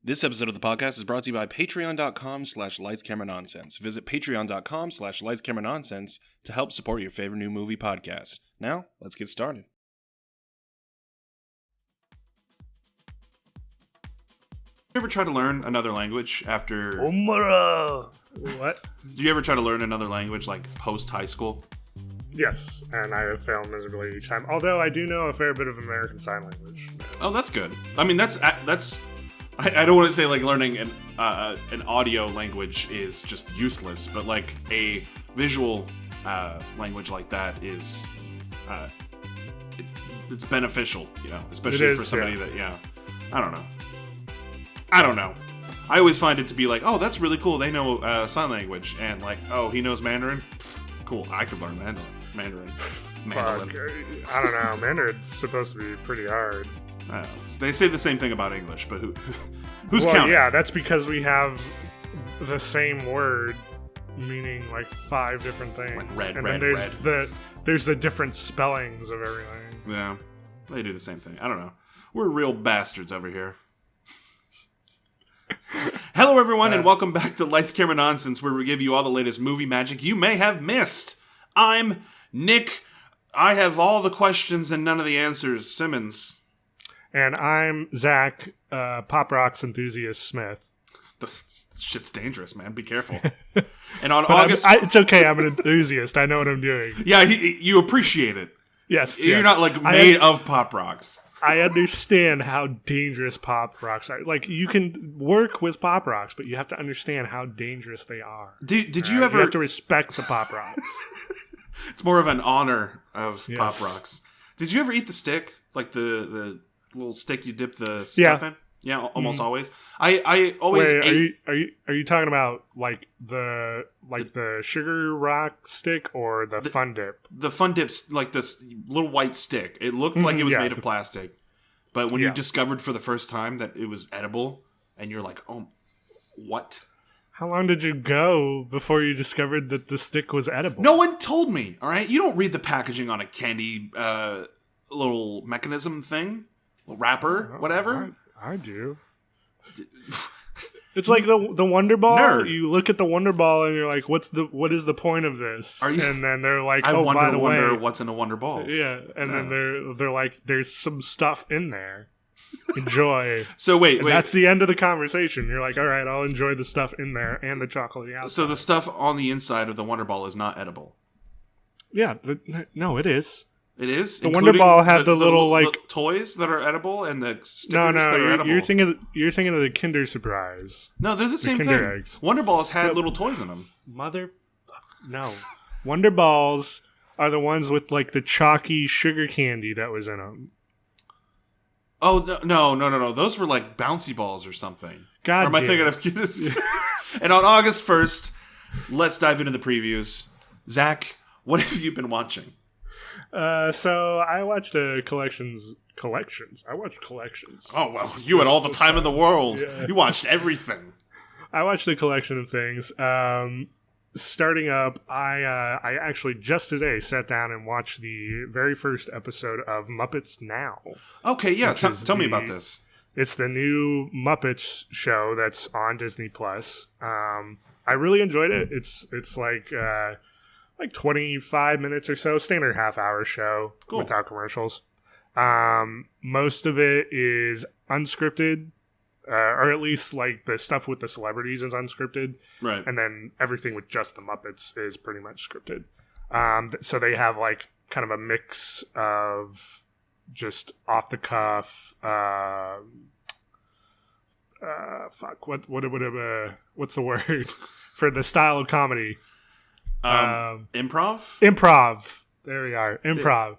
This episode of the podcast is brought to you by patreon.com/lightscameranonsense. Visit patreon.com/lightscameranonsense to help support your favorite new movie podcast. Now, let's get started. You ever try to learn another language after... What? Did you ever try to learn another language, like, post-high school? Yes, and I have failed miserably each time. Although I do know a fair bit of American Sign Language. Oh, that's good. I mean, that's I don't want to say, like, learning an audio language is just useless, but, like, a visual language like that is... it's beneficial, you know, especially for somebody that, I don't know. I always find it to be like, oh, that's really cool. They know sign language. And like, oh, he knows Mandarin? Cool. I could learn Mandarin. Fuck, I don't know. Mandarin's supposed to be pretty hard. I don't know. They say the same thing about English, but who's counting? Yeah, that's because we have the same word meaning like 5 different things. Like red, and red, then red. There's the different spellings of everything. Yeah, they do the same thing. I don't know. We're real bastards over here. Hello, everyone, and welcome back to Lights, Camera, Nonsense, where we give you all the latest movie magic you may have missed. I'm Nick. I have all the questions and none of the answers. Simmons. And I'm Zach, Pop Rocks enthusiast Smith. This shit's dangerous, man. Be careful. And on August... it's okay, I'm an enthusiast. I know what I'm doing. Yeah, you appreciate it. Yes. You're not, like, made of Pop Rocks. I understand how dangerous Pop Rocks are. Like, you can work with Pop Rocks, but you have to understand how dangerous they are. Did you ever... You have to respect the Pop Rocks. It's more of an honor of Pop Rocks. Did you ever eat the stick? Like the little stick you dip the stuff in? Yeah, almost always. I always ate... Are you talking about like the sugar rock stick or the Fun Dip? The Fun Dip's like this little white stick. It looked like it was made of plastic. But when you discovered for the first time that it was edible, and you're like, oh, what? How long did you go before you discovered that the stick was edible? No one told me, all right? You don't read the packaging on a candy little mechanism thing, wrapper, whatever. I do. It's like the Wonder Ball. Nerd. You look at the Wonder Ball and you're like, what is the point of this? And then they're like, I wonder way, what's in a Wonder Ball. Yeah, and then they're like, there's some stuff in there. Enjoy. So wait. That's the end of the conversation. You're like, all right, I'll enjoy the stuff in there and the chocolate outside. So the stuff on the inside of the Wonder Ball is not edible. Yeah, no, it is. It is? The Wonder Ball had the little like the toys that are edible and the stickers that are edible. You're thinking of the Kinder Surprise. No, they're the same Kinder thing. Eggs. Wonder Balls had little toys in them. No. Wonder Balls are the ones with like the chalky sugar candy that was in them. Oh, no. Those were like bouncy balls or something. God, or am I thinking of And on August 1st, let's dive into the previews. Zach, what have you been watching? So I watched collections. I watched collections. Oh, well, you had all the time in the world. Yeah. You watched everything. I watched a collection of things. Starting up, I actually just today sat down and watched the very first episode of Muppets Now. Okay, yeah. Tell me about this. It's the new Muppets show that's on Disney Plus. I really enjoyed it. It's like 25 minutes or so, standard half-hour show without commercials. Most of it is unscripted, or at least like the stuff with the celebrities is unscripted, right? And then everything with just the Muppets is pretty much scripted. So they have like kind of a mix of just off the cuff. What's the word for the style of comedy? Improv. There we are. Improv.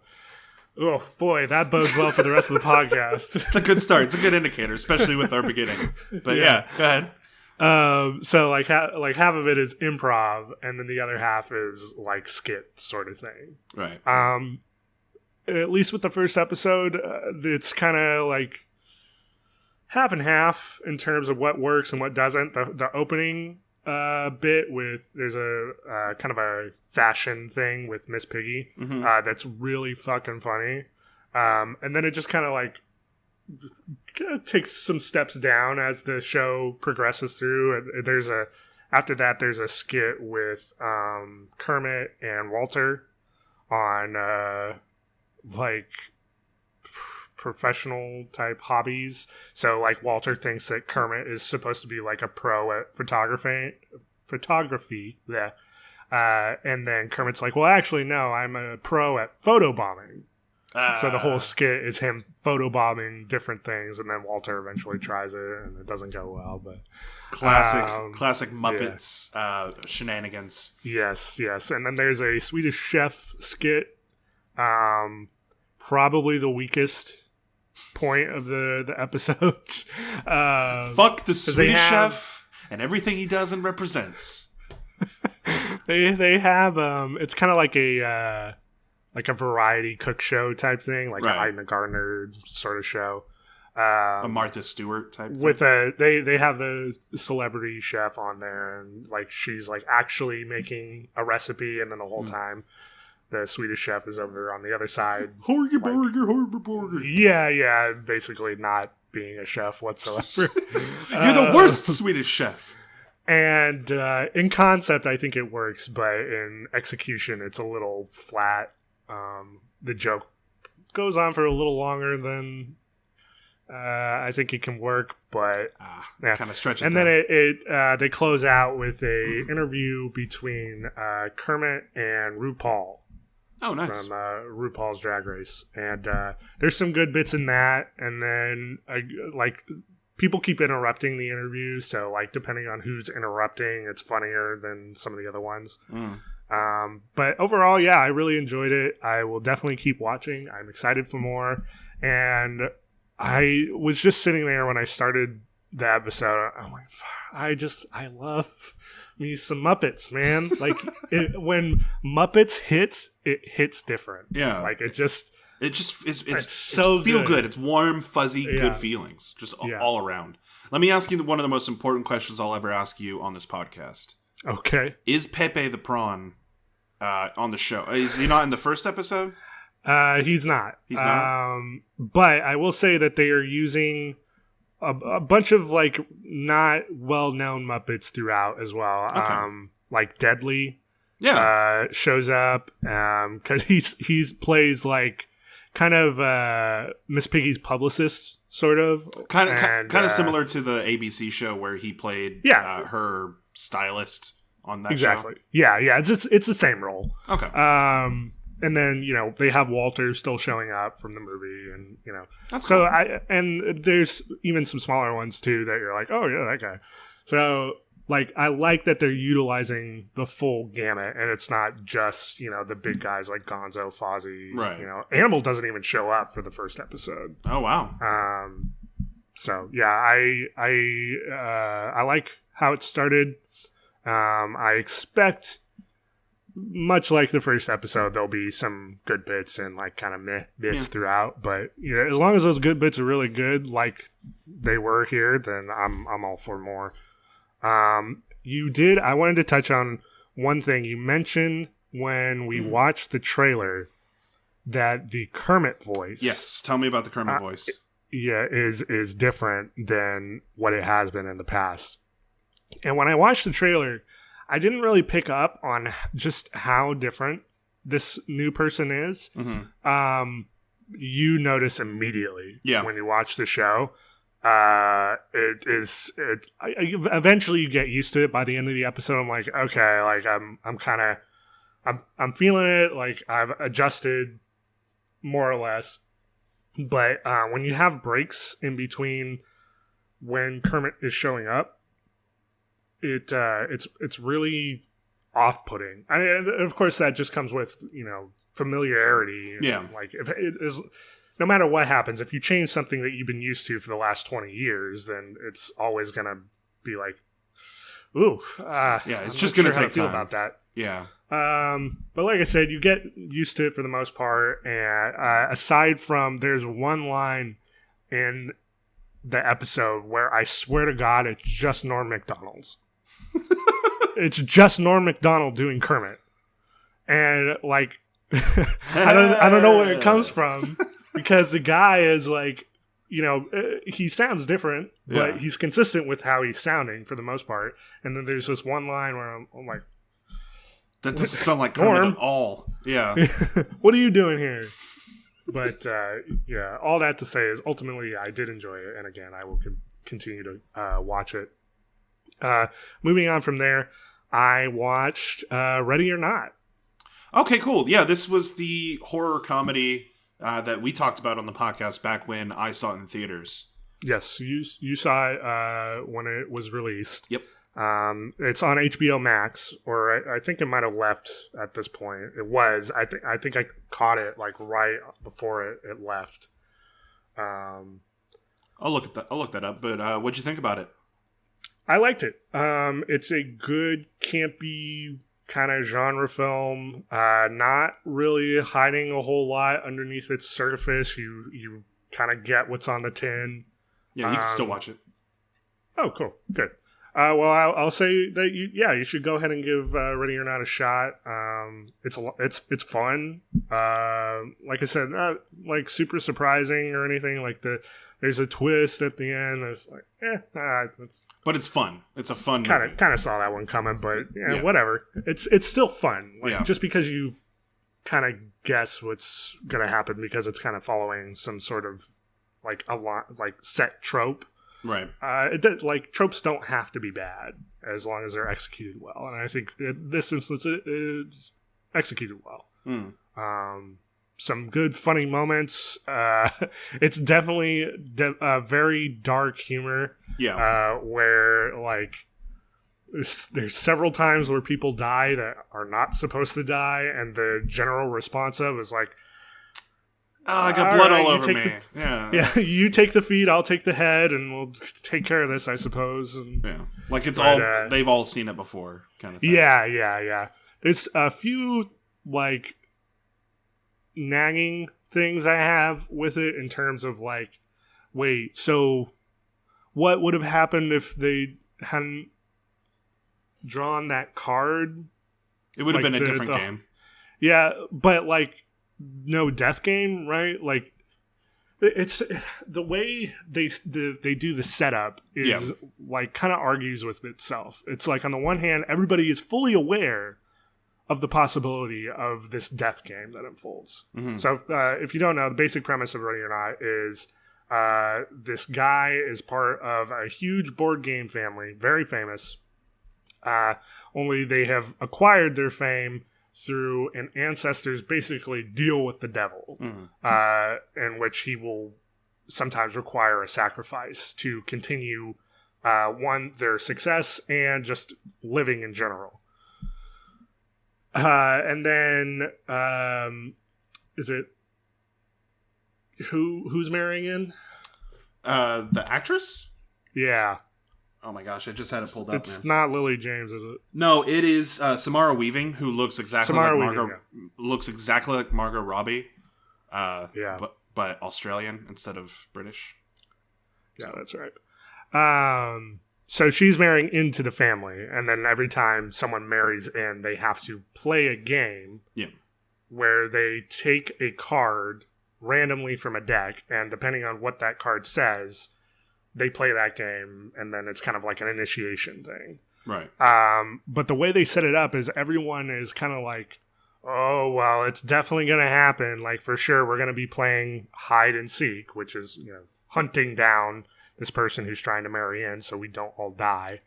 Oh boy, that bodes well for the rest of the podcast. It's a good start. It's a good indicator, especially with our beginning. But yeah go ahead. So like half of it is improv, and then the other half is like skit sort of thing. Right. At least with the first episode, it's kind of like half and half in terms of what works and what doesn't. The opening bit with there's a kind of a fashion thing with Miss Piggy that's really fucking funny, and then it just kind of like takes some steps down as the show progresses through. After that, there's a skit with Kermit and Walter on like professional type hobbies. So like Walter thinks that Kermit is supposed to be like a pro at photography. Yeah. And then Kermit's like, well, actually, no, I'm a pro at photobombing. So the whole skit is him photobombing different things, and then Walter eventually tries it, and it doesn't go well. But classic Muppets shenanigans. Yes. And then there's a Swedish Chef skit, probably the weakest point of the episode. Fuck the Swedish Chef and everything he does and represents. They have it's kind of like a variety cook show type thing, like right. a Ina Gardner sort of show. A Martha Stewart type thing. With they have the celebrity chef on there, and like she's like actually making a recipe, and then the whole time the Swedish chef is over on the other side. Burger. Yeah, basically not being a chef whatsoever. You're the worst Swedish chef. And in concept, I think it works, but in execution, it's a little flat. The joke goes on for a little longer than I think it can work, but kind of stretch it. And then it they close out with a interview between Kermit and RuPaul. Oh, nice. From RuPaul's Drag Race, and there's some good bits in that, and then like. People keep interrupting the interview, so like depending on who's interrupting, it's funnier than some of the other ones. But overall, yeah, I really enjoyed it. I will definitely keep watching. I'm excited for more. And I was just sitting there when I started the episode. I'm like, I love me some Muppets, man. Like when Muppets hits, it hits different. Yeah, like it just. It's so feel good. It's warm, fuzzy, good feelings, just all around. Let me ask you one of the most important questions I'll ever ask you on this podcast. Okay. Is Pepe the Prawn on the show? Is he not in the first episode? He's not. He's not? But I will say that they are using a bunch of like not well-known Muppets throughout as well. Okay. Like Deadly shows up because he's plays like kind of Miss Piggy's publicist, sort of. Kind of similar to the ABC show where he played her stylist on that show. Exactly. Yeah. It's the same role. Okay. And then, they have Walter still showing up from the movie, and, That's so cool. and there's even some smaller ones too that you're like, oh yeah, that guy. So like, I like that they're utilizing the full gamut, and it's not just, the big guys like Gonzo, Fozzie. Right. Animal doesn't even show up for the first episode. Oh, wow. So, yeah, I like how it started. I expect, much like the first episode, there'll be some good bits and, like, kind of meh bits throughout. But, as long as those good bits are really good, like they were here, then I'm all for more. I wanted to touch on one thing. You mentioned when we watched the trailer that the Kermit voice. Yes, tell me about the Kermit voice. Is different than what it has been in the past. And when I watched the trailer, I didn't really pick up on just how different this new person is. Mm-hmm. You notice immediately when you watch the show. Eventually you get used to it. By the end of the episode, I'm like, okay, like I'm feeling it. Like I've adjusted more or less. But when you have breaks in between when Kermit is showing up, it's really off-putting. And of course that just comes with familiarity. Like if it is. No matter what happens, if you change something that you've been used to for the last 20 years, then it's always going to be like, ooh. It's just going to take time. About that. Yeah. But like I said, you get used to it for the most part. And aside from, there's one line in the episode where I swear to God, it's just Norm MacDonald's. It's just Norm MacDonald doing Kermit. And like, I don't know where it comes from. Because the guy is like he sounds different, but he's consistent with how he's sounding for the most part. And then there's this one line where I'm like, that doesn't sound like Kermit at all. Yeah. What are you doing here? But all that to say is ultimately I did enjoy it, and again I will continue to watch it. Moving on from there, I watched Ready or Not. Okay, cool. Yeah, this was the horror comedy that we talked about on the podcast back when I saw it in theaters. Yes, you saw it when it was released. Yep. It's on HBO Max, or I think it might have left at this point. It was. I think I caught it like right before it left. I'll look that up. But what'd you think about it? I liked it. It's a good campy kind of genre film. Not really hiding a whole lot underneath its surface. You kind of get what's on the tin. Yeah, you can still watch it. Oh, cool, good. Well, I'll say that you should go ahead and give Ready or Not a shot. It's fun. Like I said, not like super surprising or anything. Like there's a twist at the end. It's like, but it's fun. It's a fun movie. Kind of saw that one coming, but whatever. It's still fun. Like, just because you kind of guess what's gonna happen because it's kind of following some sort of like set trope. Right. Tropes don't have to be bad as long as they're executed well, and I think in this instance it's executed well. Some good funny moments. It's definitely very dark humor. Yeah. Where like there's several times where people die that are not supposed to die, and the general response of is like, I got blood all over me. Yeah, you take the feet, I'll take the head, and we'll take care of this, I suppose. And, like they've all seen it before, kind of thing. Yeah. There's a few like nagging things I have with it in terms of like, wait, so what would have happened if they hadn't drawn that card? It would have been a different game. Yeah, but like, no death game, right? Like, it's the way they do the setup is like kind of argues with itself. It's like on the one hand, everybody is fully aware of the possibility of this death game that unfolds. Mm-hmm. So if you don't know, the basic premise of Ready or Not is this guy is part of a huge board game family, very famous. Only they have acquired their fame through an ancestor's basically deal with the devil, in which he will sometimes require a sacrifice to continue their success and just living in general. And then is it who's marrying in? The actress? Yeah. Oh my gosh, I just had it pulled up. It's not Lily James, is it? No, it is Samara Weaving, who looks exactly looks exactly like Margot Robbie. But Australian instead of British. Yeah, that's right. So she's marrying into the family, and then every time someone marries in, they have to play a game where they take a card randomly from a deck, and depending on what that card says, they play that game, and then it's kind of like an initiation thing. Right. But the way they set it up is everyone is kind of like, oh, well, it's definitely going to happen. Like, for sure, we're going to be playing hide and seek, which is, hunting down this person who's trying to marry in so we don't all die.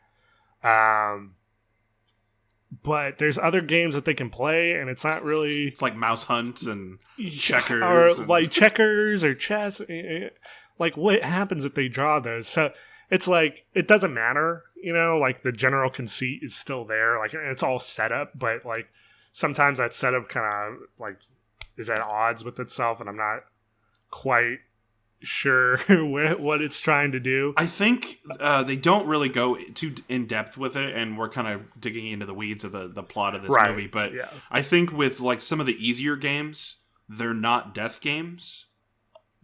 But there's other games that they can play, and it's not really... It's like Mouse Hunt and checkers. Or like checkers or chess. Like, what happens if they draw those? So it's like, it doesn't matter, like the general conceit is still there. Like, it's all set up, but like sometimes that setup kind of like is at odds with itself, and I'm not quite sure what it's trying to do. I think they don't really go too in depth with it, and we're kind of digging into the weeds of the plot of this movie. But I think with like some of the easier games, they're not death games.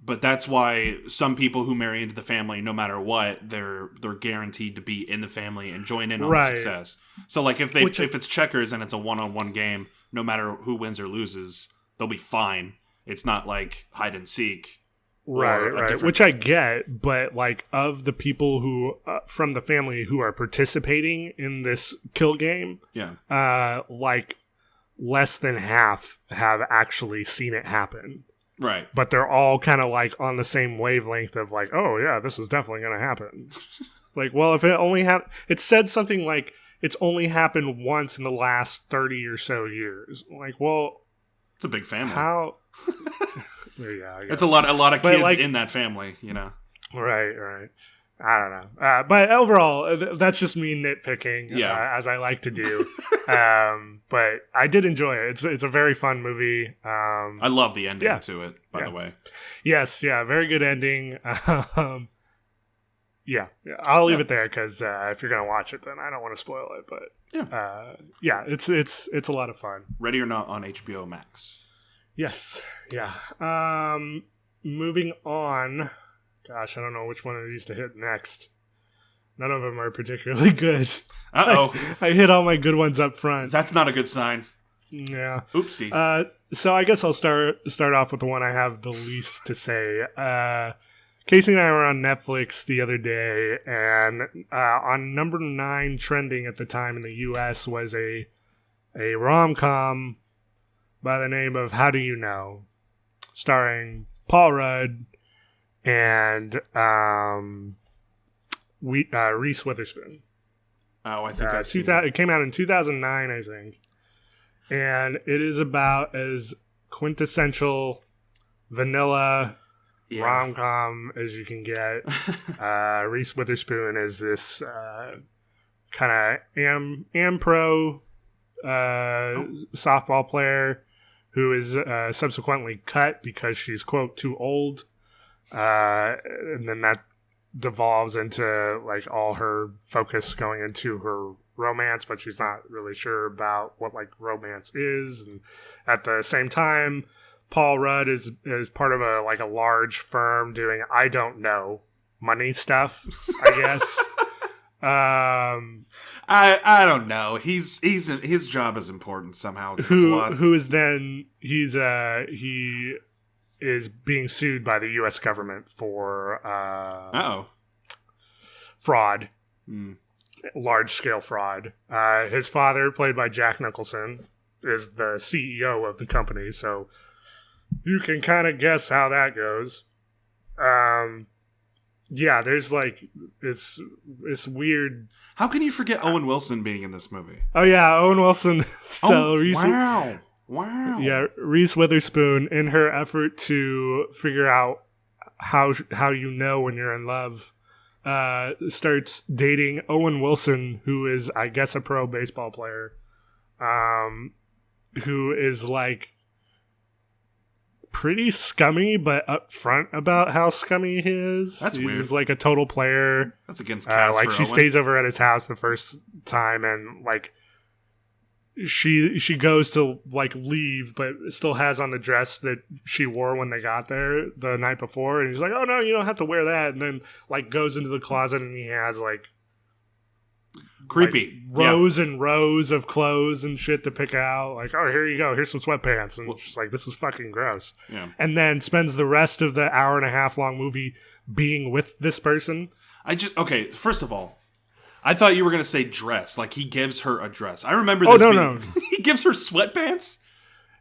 But that's why some people who marry into the family, no matter what, they're guaranteed to be in the family and join in on the success. So, like, if it's checkers and it's a one-on-one game, no matter who wins or loses, they'll be fine. It's not like hide and seek, Right. Which I get, but like of the people who from the family who are participating in this kill game, like less than half have actually seen it happen. Right. But they're all kind of like on the same wavelength of like, oh yeah, this is definitely going to happen. Like, well, if it only it said something like it's only happened once in the last 30 or so years. Like, well, it's a big family. How? Yeah, it's a lot of kids like, in that family, you know. Right. I don't know, but overall, that's just me nitpicking, as I like to do. But I did enjoy it. It's a very fun movie. I love the ending to it, by the way. Yes, very good ending. I'll leave it there because if you're gonna watch it, then I don't want to spoil it. But it's a lot of fun. Ready or Not on HBO Max. Yes, moving on. Gosh, I don't know which one of these to hit next. None of them are particularly good. Uh-oh. I hit all my good ones up front. That's not a good sign. Yeah. Oopsie. So I guess I'll start off with the one I have the least to say. Casey and I were on Netflix the other day, and on number 9 trending at the time in the U.S. was a rom-com by the name of How Do You Know? Starring Paul Rudd and Reese Witherspoon. Oh, I think I've seen it. It came out in 2009, I think. And it is about as quintessential vanilla rom-com as you can get. Reese Witherspoon is this kind of pro softball player who is subsequently cut because she's, quote, too old. And then that devolves into like all her focus going into her romance, but she's not really sure about what like romance is. And at the same time, Paul Rudd is part of a large firm doing I don't know money stuff, I guess. I don't know. His job is important somehow to the plot. Who is then he is being sued by the U.S. government for fraud, large-scale fraud. His father, played by Jack Nicholson, is the CEO of the company, so you can kind of guess how that goes. There's like it's weird. How can you forget Owen Wilson being in this movie? Oh yeah, Owen Wilson. Wow. Yeah, Reese Witherspoon, in her effort to figure out how you know when you're in love, starts dating Owen Wilson, who is, I guess, a pro baseball player, who is like pretty scummy, but upfront about how scummy he is. That's weird. He's like a total player. That's against Cass like for she Owen. Stays over at his house the first time, and like she goes to like leave, but still has on the dress that she wore when they got there the night before, and he's like, "Oh no, you don't have to wear that." And then like goes into the closet and he has like creepy rows and rows of clothes and shit to pick out. Like, oh, here you go, here's some sweatpants, and she's like, "This is fucking gross." Yeah. And then spends the rest of the hour and a half long movie being with this person. First of all, I thought you were going to say dress. Like, he gives her a dress. I remember this. No. He gives her sweatpants?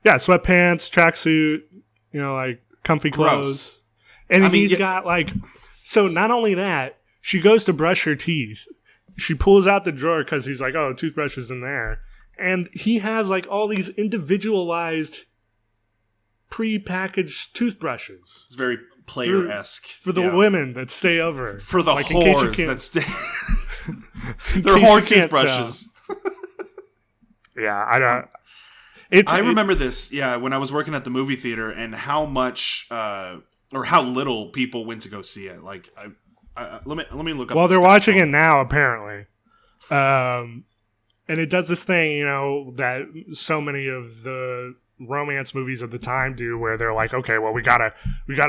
Yeah, sweatpants, tracksuit, like, comfy clothes. And he's got, like... So, not only that, she goes to brush her teeth. She pulls out the drawer because he's like, oh, toothbrush is in there. And he has, like, all these individualized pre-packaged toothbrushes. It's very player-esque. For the women that stay over. For the whores that stay... They're whore toothbrushes. Yeah, I don't... I remember this, when I was working at the movie theater, and how much, or how little people went to go see it. Like, let me look up. Well, they're watching it now, apparently. And it does this thing, that so many of the romance movies of the time do, where they're like, okay, well, we gotta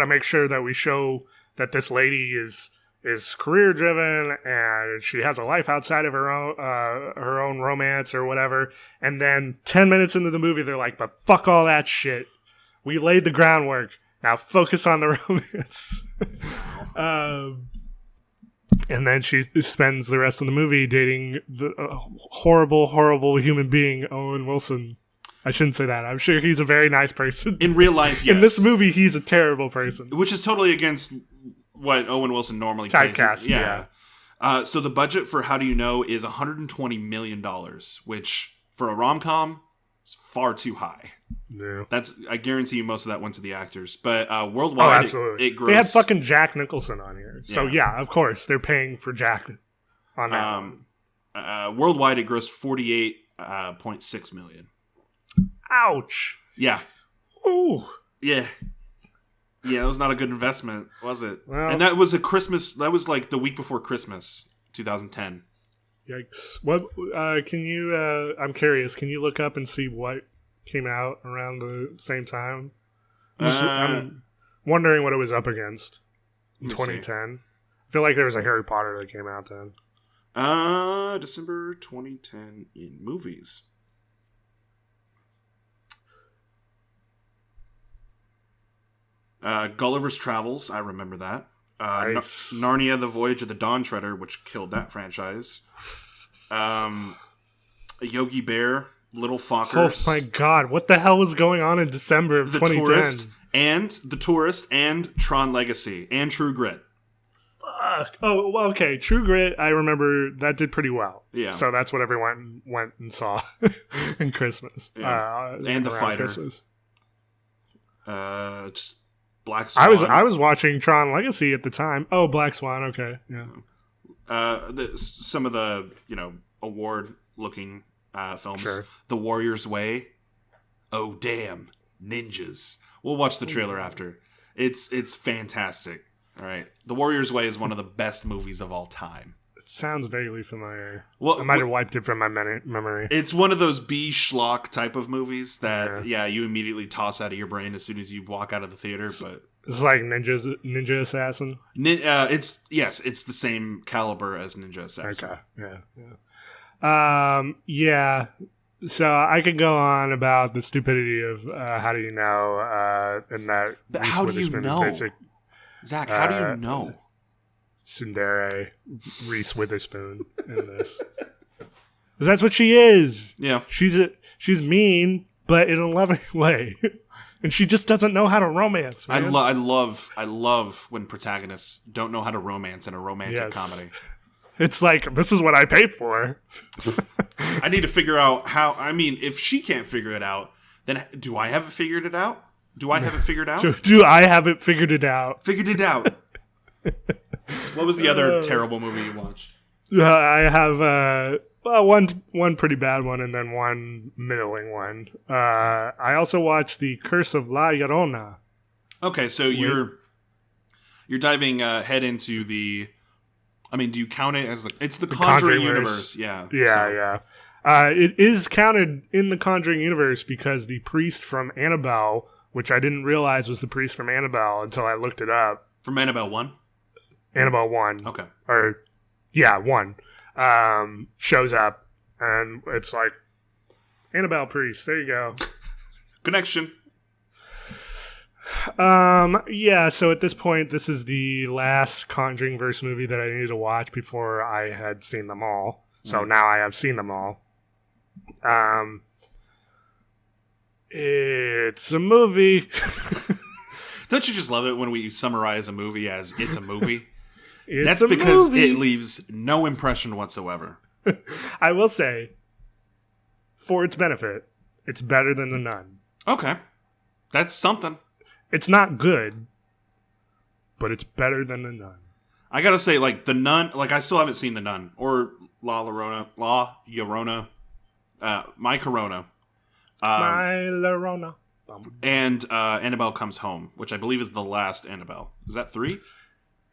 make sure that we show that this lady is career driven and she has a life outside of her own romance or whatever. And then 10 minutes into the movie, they're like, but fuck all that shit. We laid the groundwork. Now focus on the romance. And then she spends the rest of the movie dating the horrible, horrible human being, Owen Wilson. I shouldn't say that. I'm sure he's a very nice person. In real life, yes. In this movie, he's a terrible person. Which is totally against what Owen Wilson normally plays. Typecast, yeah. So the budget for How Do You Know is $120 million, which for a rom-com is far too high. Yeah. I guarantee you most of that went to the actors. But worldwide, it grossed. They had fucking Jack Nicholson on here. So yeah, of course, they're paying for Jack on that one. Worldwide, it grossed $48.6 million. Ouch. Yeah. Ooh. Yeah. Yeah, it was not a good investment, was it? Well, and that was that was like the week before Christmas, 2010. Yikes. What, can you, I'm curious, can you look up and see what came out around the same time? I'm wondering what it was up against in 2010. I feel like there was a Harry Potter that came out then. December 2010 in movies. Gulliver's Travels, I remember that. Nice. Narnia: The Voyage of the Dawn Treader, which killed that franchise. Yogi Bear, Little Fockers. Oh my god, what the hell was going on in December of 2010? The Tourist, and Tron Legacy, and True Grit. Fuck. Oh, well, okay. True Grit, I remember that did pretty well. Yeah. So that's what everyone went and saw in Christmas. Yeah. And The Fighter. Christmas. Just Black Swan. I was watching Tron Legacy at the time. Oh, Black Swan. Okay. Yeah. Some of the award-looking films. Sure. The Warrior's Way. Oh damn, ninjas. We'll watch the trailer after. It's fantastic. All right, The Warrior's Way is one of the best movies of all time. It sounds vaguely familiar. Well, I might have wiped it from my memory. It's one of those B schlock type of movies that you immediately toss out of your brain as soon as you walk out of the theater. But it's like Ninja Assassin. It's the same caliber as Ninja Assassin. Okay. Yeah. So I could go on about the stupidity of How Do You Know, and that. But how do you know, Zach? How do you know? Tsundere Reese Witherspoon in this. Because that's what she is. Yeah. She's mean, but in a loving way. And she just doesn't know how to romance, man. I love when protagonists don't know how to romance in a romantic comedy. It's like, this is what I pay for. I need to figure out how. I mean, if she can't figure it out, then do I have it figured it out? Do I have it figured out? Do I have it figured it out? Figured it out. What was the other terrible movie you watched? I have one pretty bad one and then one middling one. I also watched The Curse of La Llorona. Okay, so you're diving head into the. I mean, do you count it as it's the Conjuring universe? Yeah. Yeah. It is counted in the Conjuring universe because the priest from Annabelle, which I didn't realize was the priest from Annabelle until I looked it up. From Annabelle 1? Annabelle 1. Okay. 1. Shows up, and it's like, Annabelle priest, there you go. Connection. So at this point, this is the last Conjuring-verse movie that I needed to watch before I had seen them all. So now I have seen them all. It's a movie. Don't you just love it when we summarize a movie as it's a movie? That's because movie. It leaves no impression whatsoever. I will say, for its benefit, it's better than The Nun. Okay. That's something. It's not good, but it's better than The Nun. I gotta say, like, The Nun, like, I still haven't seen The Nun, or La Llorona, My Corona. My Llorona. And Annabelle Comes Home, which I believe is the last Annabelle. Is that 3?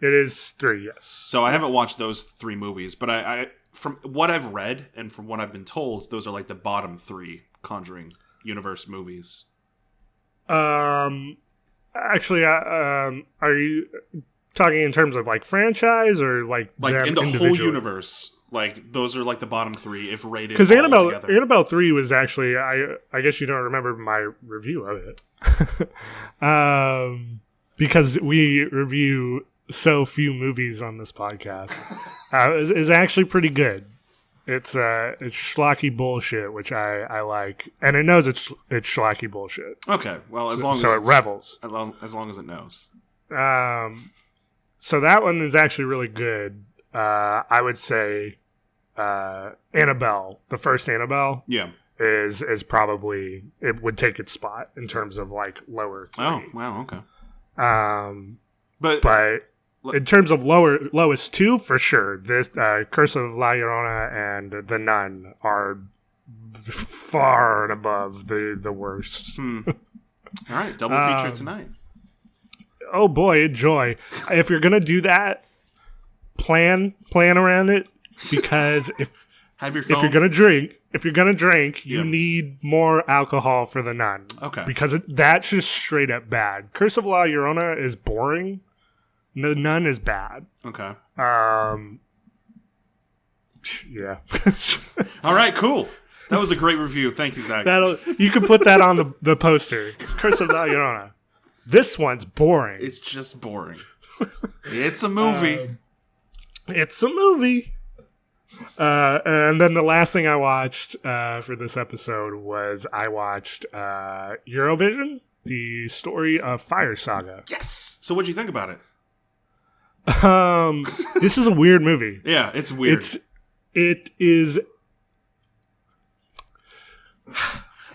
It is 3, yes. So I haven't watched those 3 movies, but I from what I've read and from what I've been told, those are like the bottom 3 Conjuring universe movies. Actually, are you talking in terms of like franchise or like in the whole universe? Like those are like the bottom 3 if rated. Because together. Annabelle 3 was actually I guess you don't remember my review of it. Because we review so few movies on this podcast. Is actually pretty good. It's schlocky bullshit, which I like, and it knows it's schlocky bullshit. Okay, well, as long as it revels, as long as it knows. So that one is actually really good. I would say Annabelle, the first Annabelle, is probably, it would take its spot in terms of like lower 3. Oh, wow, okay. But in terms of lowest 2, for sure, this Curse of La Llorona and The Nun are far and above the worst. All right, double feature tonight. Oh boy, enjoy. If you're gonna do that, plan around it, because if you're gonna drink, you need more alcohol for The Nun. Okay, because that's just straight up bad. Curse of La Llorona is boring. The Nun is bad. Okay. Yeah. All right, cool. That was a great review. Thank you, Zach. You can put that on the poster. Curse of La Llorona. This one's boring. It's just boring. It's a movie. It's a movie. And then the last thing I watched for this episode was I watched Eurovision, the story of Fire Saga. Yes. So what'd you think about it? This is a weird movie. Yeah, it's weird. It is.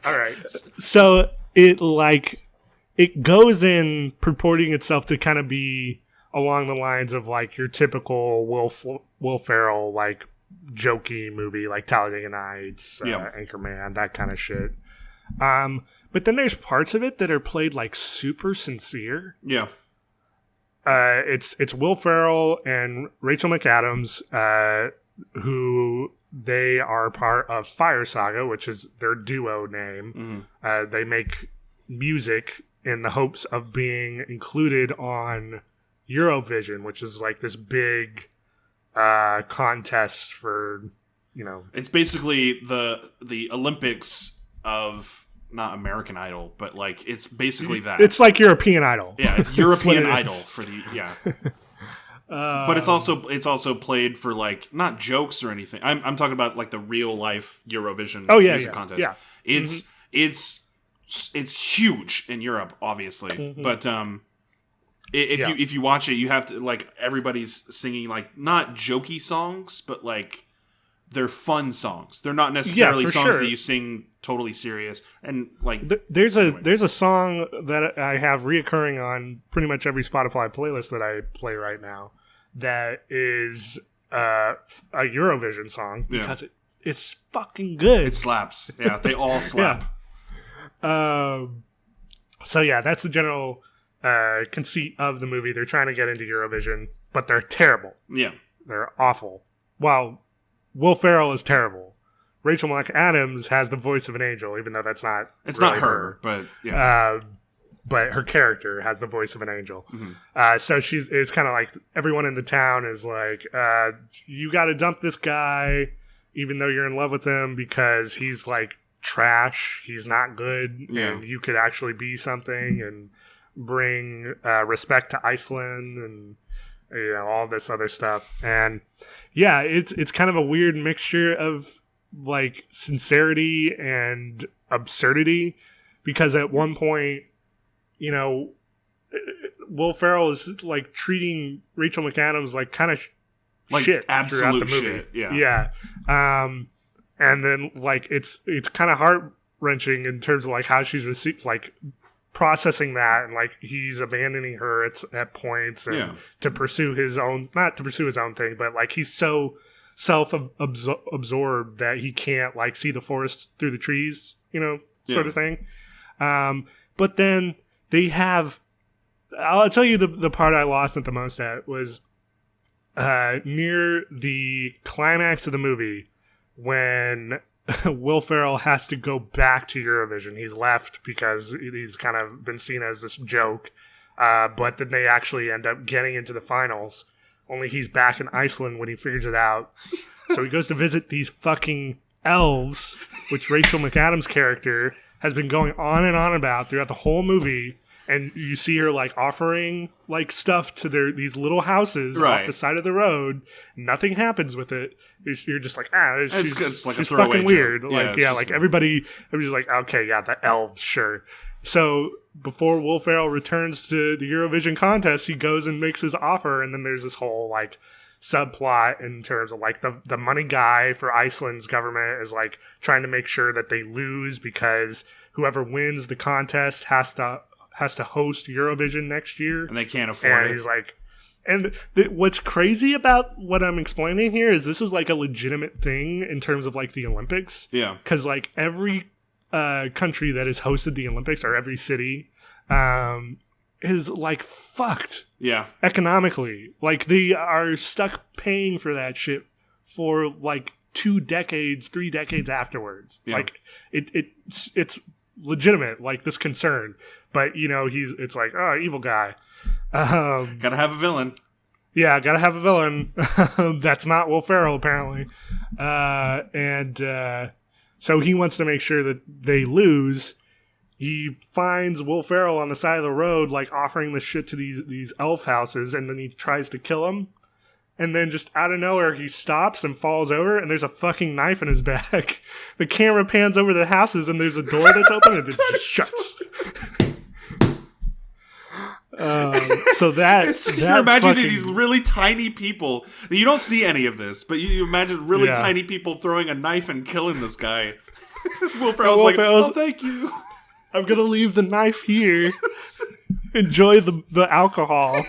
All right. So it goes in purporting itself to kind of be along the lines of like your typical Will Ferrell like jokey movie, like Talladega Nights, Anchorman, that kind of shit. But then there's parts of it that are played like super sincere. Yeah. It's Will Ferrell and Rachel McAdams, who they are part of Fire Saga, which is their duo name. Mm-hmm. They make music in the hopes of being included on Eurovision, which is like this big contest for, It's basically the Olympics of. Not American Idol, but like it's basically that. It's like European Idol. Yeah, it's European Idol for the but it's also played for like not jokes or anything. I'm talking about like the real life Eurovision music contest. Yeah. It's huge in Europe, obviously. Mm-hmm. But if you watch it, you have to like everybody's singing like not jokey songs, but like they're fun songs. They're not necessarily songs that you sing totally serious. And like there's a song that I have reoccurring on pretty much every Spotify playlist that I play right now that is a Eurovision song because it's fucking good. It slaps. Yeah, they all slap. So yeah, that's the general conceit of the movie. They're trying to get into Eurovision, but they're terrible. Yeah. They're awful. Well, Will Ferrell is terrible. Rachel McAdams has the voice of an angel, even though that's not. It's really not her, but yeah. But her character has the voice of an angel. Mm-hmm. So it's kind of like everyone in the town is like, you got to dump this guy, even though you're in love with him, because he's like trash. He's not good, and you could actually be something and bring respect to Iceland and all this other stuff. And yeah, it's kind of a weird mixture of like sincerity and absurdity, because at one point, Will Ferrell is like treating Rachel McAdams like kind of like shit throughout the movie. Shit, yeah. And then like it's kind of heart wrenching in terms of like how she's processing that, and like he's abandoning her at points and to pursue his own, not to pursue his own thing, but like he's so self-absorbed that he can't like see the forest through the trees, sort of thing. But then they have, I'll tell you the part I lost it the most at was near the climax of the movie when Will Ferrell has to go back to Eurovision. He's left because he's kind of been seen as this joke. But then they actually end up getting into the finals. Only he's back in Iceland when he figures it out. So he goes to visit these fucking elves, which Rachel McAdams' character has been going on and on about throughout the whole movie. And you see her like offering like stuff to these little houses off the side of the road. Nothing happens with it. You're just like, she's like she's fucking weird. Yeah, like everybody's like, okay, yeah, the elves, sure. So before Will Ferrell returns to the Eurovision contest, he goes and makes his offer, and then there's this whole like subplot in terms of like the money guy for Iceland's government is like trying to make sure that they lose because whoever wins the contest has to host Eurovision next year, and they can't afford it. And he's like, what's crazy about what I'm explaining here is this is like a legitimate thing in terms of like the Olympics. Yeah, because like every country that has hosted the Olympics or every city is like fucked. Yeah, economically, like they are stuck paying for that shit for like 2 decades, 3 decades afterwards. Yeah. Like it's legitimate, like this concern. But, you know, it's like, oh, evil guy. Gotta have a villain. Yeah, gotta have a villain. That's not Will Ferrell, apparently. So he wants to make sure that they lose. He finds Will Ferrell on the side of the road, like, offering this shit to these elf houses, and then he tries to kill him. And then just out of nowhere, he stops and falls over, and there's a fucking knife in his back. The camera pans over the houses, and there's a door that's open, and it just shuts. So you're imagining these really tiny people. You don't see any of this, but you imagine really tiny people throwing a knife and killing this guy. Will Ferrell's like, oh, thank you. I'm gonna leave the knife here. Enjoy the alcohol.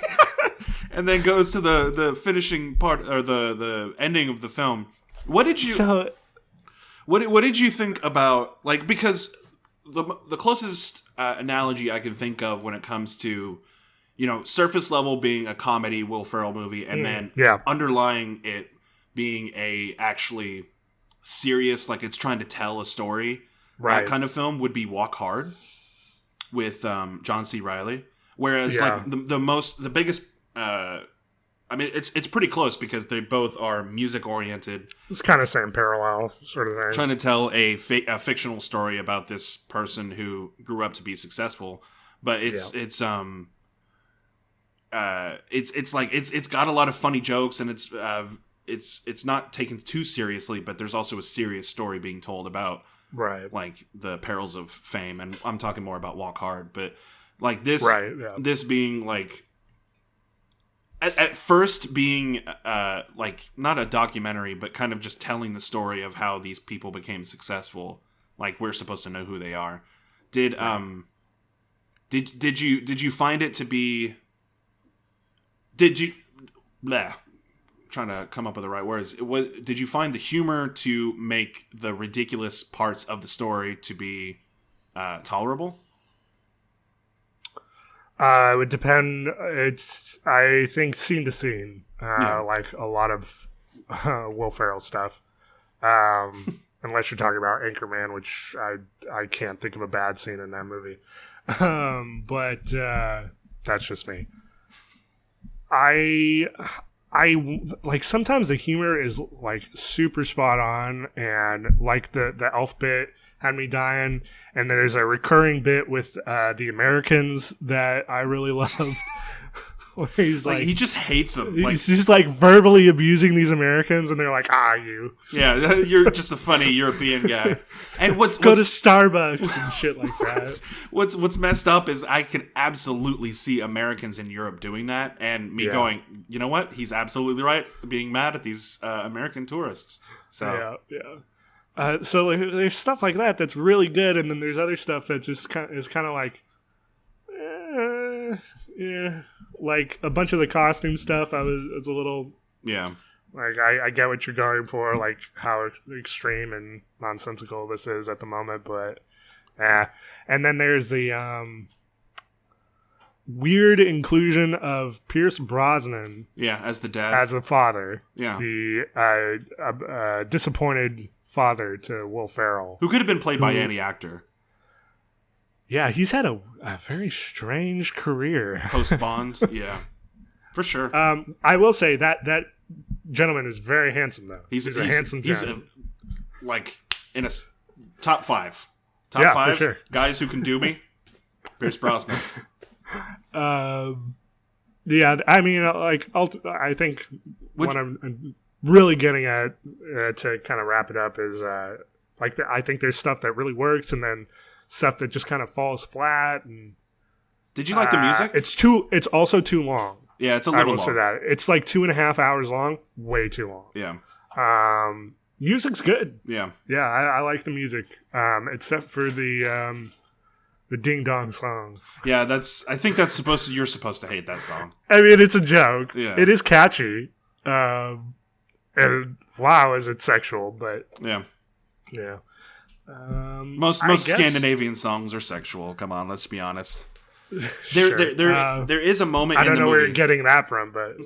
And then goes to the finishing part, or the ending of the film. What did you what did you think about, like, because the closest analogy I can think of when it comes to, you know, surface level being a comedy Will Ferrell movie, and then underlying it being a actually serious, like it's trying to tell a story, that kind of film would be Walk Hard with John C. Reilly. Whereas like the biggest, I mean, it's pretty close because they both are music oriented. It's kind of same parallel sort of thing. Trying to tell a fictional story about this person who grew up to be successful, but it's like it's got a lot of funny jokes, and it's not taken too seriously, but there's also a serious story being told about like the perils of fame, and I'm talking more about Walk Hard, but like this this being like at first being like not a documentary, but kind of just telling the story of how these people became successful. Like we're supposed to know who they are. Did you find it to be? Trying to come up with the right words. Did you find the humor to make the ridiculous parts of the story to be tolerable? It would depend. It's, I think, scene to scene, like a lot of Will Ferrell stuff. Unless you're talking about Anchorman, which I can't think of a bad scene in that movie. But that's just me. I like sometimes the humor is like super spot on, and like the elf bit had me dying, and then there's a recurring bit with the Americans that I really love. Where he's like, he just hates them. He's just like verbally abusing these Americans, and they're like, you. Yeah, you're just a funny European guy. And go to Starbucks and shit like that. What's messed up is I can absolutely see Americans in Europe doing that, and me going, you know what? He's absolutely right, being mad at these American tourists. So so like, there's stuff like that that's really good, and then there's other stuff that just is kind of like, like a bunch of the costume stuff. I was a little like I get what you're going for, like how extreme and nonsensical this is at the moment, but and then there's the weird inclusion of Pierce Brosnan as the dad, as the father, the disappointed father to Will Ferrell, who could have been played by any actor. Yeah, he's had a very strange career. Post Bond, for sure. I will say that gentleman is very handsome, though. He's a handsome gentleman. Like, in a top 5. Top yeah, 5 for sure. guys who can do me. Pierce Brosnan. Yeah, I mean, like, I think what I'm really getting at to kind of wrap it up is, like, I think there's stuff that really works, and then stuff that just kind of falls flat. And did you like the music? It's also too long. Yeah, it's a little long. I will say that it's like 2.5 hours long. Way too long. Yeah. Music's good. Yeah. Yeah, I like the music, except for the Ding Dong song. Yeah, I think that's you're supposed to hate that song. I mean, it's a joke. Yeah. It is catchy. And wow, is it sexual, but yeah. Yeah. Most Scandinavian songs are sexual. Come on, let's be honest. Sure. There is a moment in the movie. I don't know where you're getting that from, but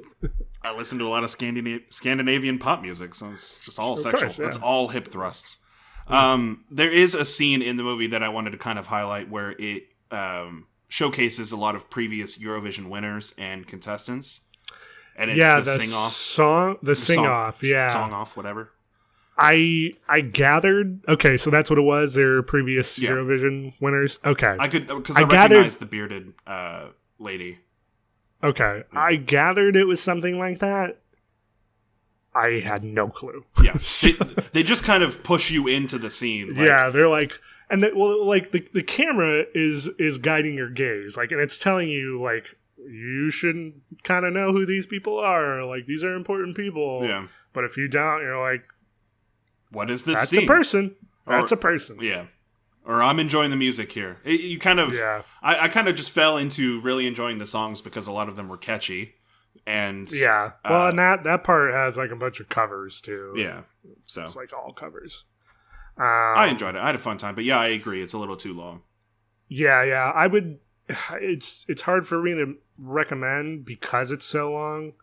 I listen to a lot of Scandinavian pop music, so it's just all sexual. Course, yeah. It's all hip thrusts. There is a scene in the movie that I wanted to kind of highlight where it showcases a lot of previous Eurovision winners and contestants. And it's the sing-off. Sing-off, yeah. Song-off, whatever. I gathered... Okay, so that's what it was? Their previous Eurovision winners? Okay. Because I recognized the bearded lady. Okay. Yeah. I gathered it was something like that. I had no clue. Yeah. They just kind of push you into the scene. Like, yeah, they're like... And the camera is guiding your gaze. Like, and it's telling you, like, you should kind of know who these people are. Like, these are important people. Yeah. But if you don't, you're like... What is this That's scene? a person. That's a person. Yeah. Or I'm enjoying the music here. You kind of... Yeah. I kind of just fell into really enjoying the songs because a lot of them were catchy. And... Yeah. Well, and that part has, like, a bunch of covers, too. Yeah. So it's, like, all covers. I enjoyed it. I had a fun time. But, yeah, I agree. It's a little too long. Yeah. I would... It's hard for me to recommend because it's so long.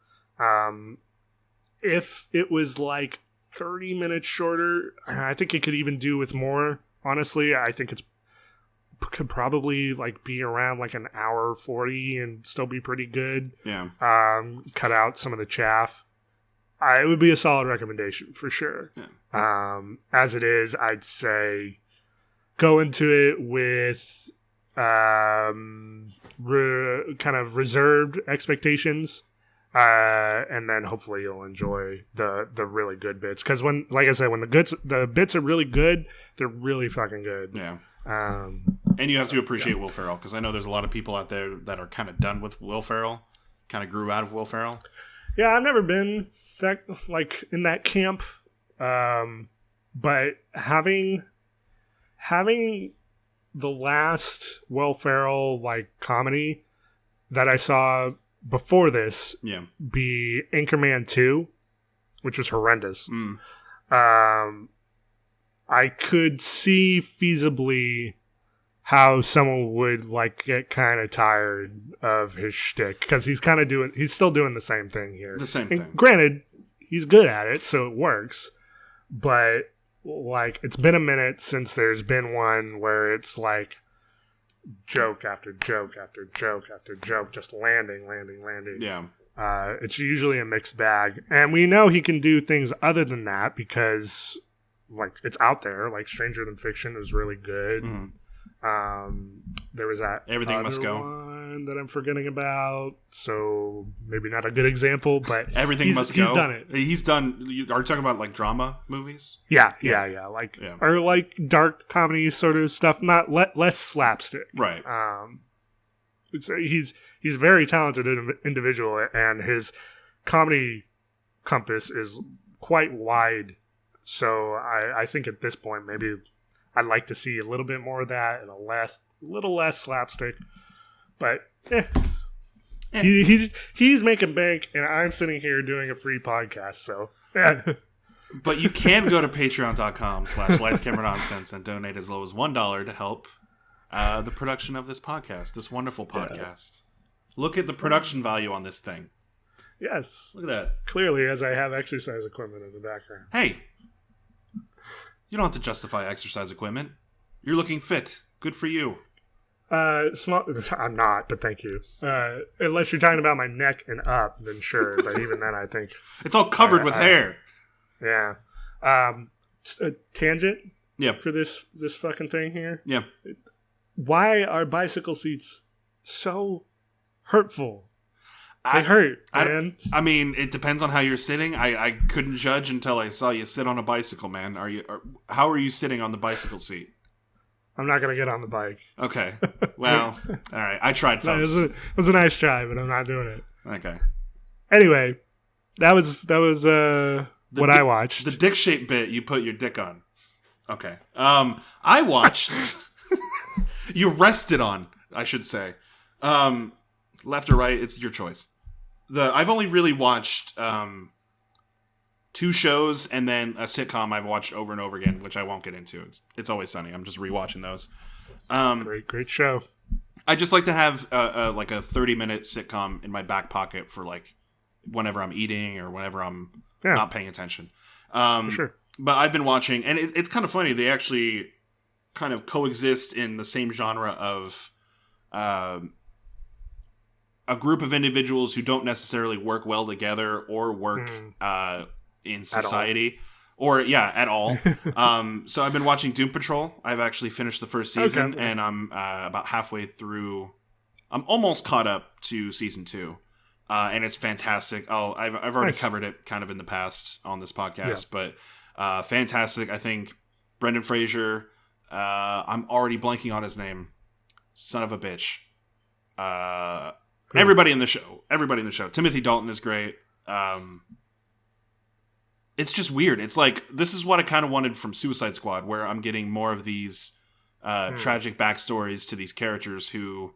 If it was, like... 30 minutes shorter, I think it could even do with more. Honestly, I think could probably like be around like an hour 40 and still be pretty good. Yeah. Cut out some of the chaff. It would be a solid recommendation for sure. Yeah. As it is, I'd say go into it with kind of reserved expectations. And then hopefully you'll enjoy the really good bits. Because when the bits are really good, they're really fucking good. Yeah. And you have to appreciate Will Ferrell, because I know there's a lot of people out there that are kind of done with Will Ferrell, kind of grew out of Will Ferrell. Yeah, I've never been that like in that camp, but having the last Will Ferrell like comedy that I saw before this be Anchorman 2, which was horrendous. I could see feasibly how someone would like get kind of tired of his shtick, because he's still doing the same thing here. The same thing. Granted, he's good at it, so it works. But like, it's been a minute since there's been one where it's like joke after joke after joke after joke, just landing. Yeah. It's usually a mixed bag, and we know he can do things other than that because, like, it's out there. Like Stranger Than Fiction is really good. Mm-hmm. There was that Everything Must Go one that I'm forgetting about, so maybe not a good example, but Everything Must Go. He's done it. He's done. Are you talking about like drama movies? Yeah. Or like dark comedy sort of stuff, not less slapstick. Right. He's a very talented individual, and his comedy compass is quite wide. So I think at this point maybe I'd like to see a little bit more of that and a little less slapstick. But he's making bank, and I'm sitting here doing a free podcast. So, but you can go to patreon.com/lightscameranonsense and donate as low as $1 to help the production of this podcast, this wonderful podcast. Look at the production value on this thing. Yes, look at that. Clearly, as I have exercise equipment in the background. Hey. You don't have to justify exercise equipment. You're looking fit. Good for you. Small. I'm not, but thank you. Unless you're talking about my neck and up, then sure. But even then, I think it's all covered with hair. Yeah. A tangent. Yeah. For this fucking thing here. Yeah. Why are bicycle seats so hurtful? They hurt, man. I mean, it depends on how you're sitting. I couldn't judge until I saw you sit on a bicycle, man. How are you sitting on the bicycle seat? I'm not gonna get on the bike. Okay. Well, all right. I tried, folks. It was a nice try, but I'm not doing it. Okay. Anyway, that was what I watched. The dick-shaped bit you put your dick on. Okay. I watched. You rested on, I should say. Left or right, it's your choice. I've only really watched 2 shows and then a sitcom I've watched over and over again, which I won't get into. It's Always Sunny. I'm just rewatching those. Great show. I just like to have a 30-minute sitcom in my back pocket for like whenever I'm eating or whenever I'm not paying attention. For sure. But I've been watching, and it's kind of funny. They actually kind of coexist in the same genre of a group of individuals who don't necessarily work well together or work in society at all. So I've been watching Doom Patrol. I've actually finished the first season, and I'm about halfway through. I'm almost caught up to season 2, and it's fantastic. I've already covered it kind of in the past on this podcast, but fantastic. I think Brendan Fraser. I'm already blanking on his name. Son of a bitch. Everybody in the show. Timothy Dalton is great. It's just weird. It's like, this is what I kind of wanted from Suicide Squad, where I'm getting more of these tragic backstories to these characters who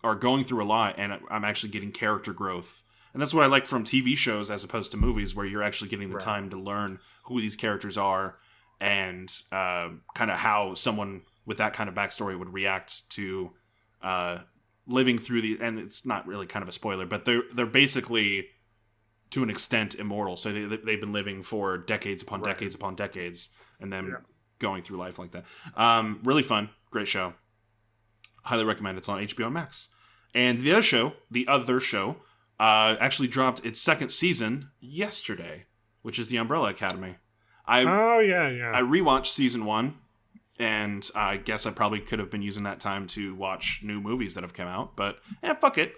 are going through a lot, and I'm actually getting character growth. And that's what I like from TV shows as opposed to movies, where you're actually getting the time to learn who these characters are and kind of how someone with that kind of backstory would react to living through and it's not really kind of a spoiler, but they're basically to an extent immortal. So they've been living for decades upon decades upon decades, and then going through life like that. Really fun, great show. Highly recommend. It's on HBO Max. And the other show, actually dropped its 2nd season yesterday, which is The Umbrella Academy. I rewatched season 1. And I guess I probably could have been using that time to watch new movies that have come out. But, fuck it.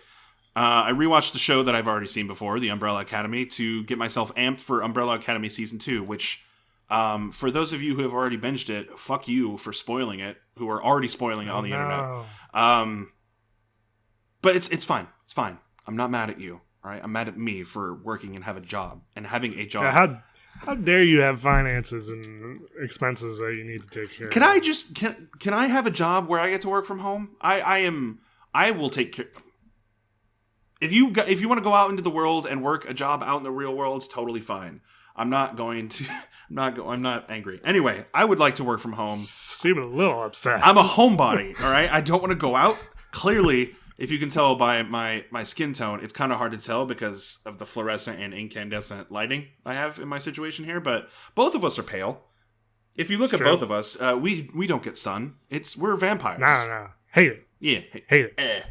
I rewatched the show that I've already seen before, The Umbrella Academy, to get myself amped for Umbrella Academy Season 2, which, for those of you who have already binged it, fuck you for spoiling it, who are already spoiling it on the internet. But it's fine. It's fine. I'm not mad at you, all right? I'm mad at me for working and having a job. Yeah, how dare you have finances and expenses that you need to take care of? Can I have a job where I get to work from home? I will take care. If you want to go out into the world and work a job out in the real world, it's totally fine. I'm not going to. I'm not angry. Anyway, I would like to work from home. Seem a little upset. I'm a homebody. All right, I don't want to go out. Clearly, if you can tell by my skin tone, it's kind of hard to tell because of the fluorescent and incandescent lighting I have in my situation here. But both of us are pale. If you look at both of us, we don't get sun. We're vampires. No. Hate it. Yeah. Hate it.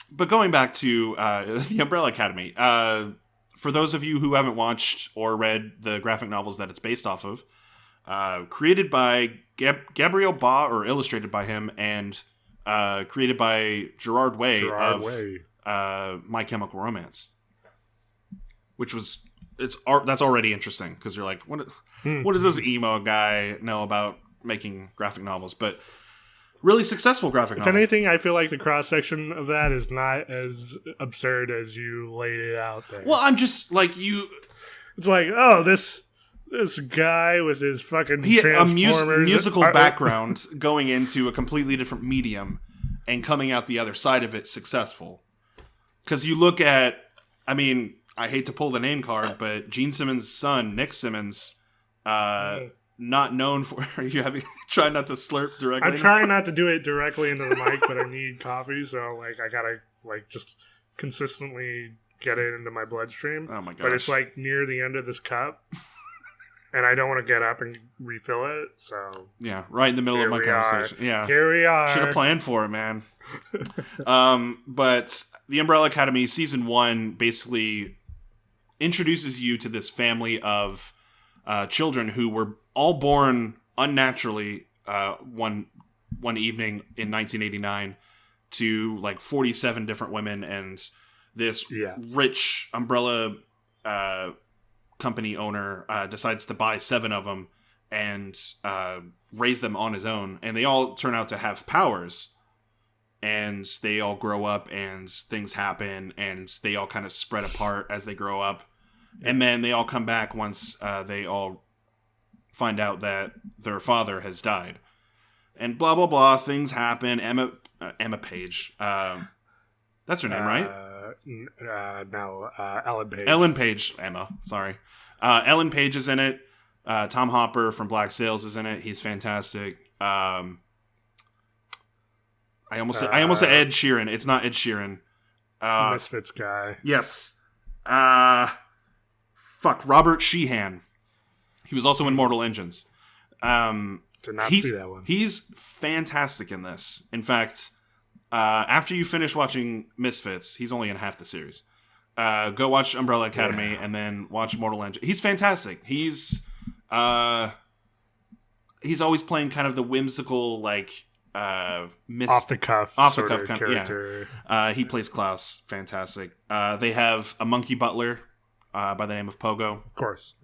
But going back to The Umbrella Academy, for those of you who haven't watched or read the graphic novels that it's based off of, created by Gabriel Ba, or illustrated by him, and created by Gerard Way of My Chemical Romance, which was that's already interesting because you're like, what does this emo guy know about making graphic novels? But really successful graphic novel. If anything, I feel like the cross section of that is not as absurd as you laid it out there. Well, I'm just like you. It's like, oh, this guy with his fucking Transformers musical background going into a completely different medium and coming out the other side of it successful. Because you look at, I mean, I hate to pull the name card, but Gene Simmons' son, Nick Simmons, not known for. Are you trying not to slurp directly? I'm trying not to do it directly into the mic, but I need coffee, so like I gotta like just consistently get it into my bloodstream. Oh my gosh! But it's like near the end of this cup. and I don't want to get up and refill it. So yeah, right in the middle of my conversation. Yeah, here we are. Should have planned for it, man. But the Umbrella Academy season 1 basically introduces you to this family of children who were all born unnaturally one evening in 1989 to like 47 different women, and this rich umbrella company owner decides to buy 7 of them and raise them on his own, and they all turn out to have powers, and they all grow up and things happen, and they all kind of spread apart as they grow up, and then they all come back once they all find out that their father has died, and blah blah blah, things happen. Emma Page, that's her name, right? No, Ellen Page. Ellen Page, Emma, sorry. Ellen Page is in it. Tom Hopper from Black Sails is in it. He's fantastic. I almost said Ed Sheeran. It's not Ed Sheeran. Misfits guy. Yes. Robert Sheehan. He was also in Mortal Engines. Did not see that one. He's fantastic in this. In fact, after you finish watching Misfits, he's only in half the series. Go watch Umbrella Academy and then watch Mortal Engines. He's fantastic. He's always playing kind of the whimsical, like off the cuff kind character. Yeah. He plays Klaus. Fantastic. They have a monkey butler by the name of Pogo, of course,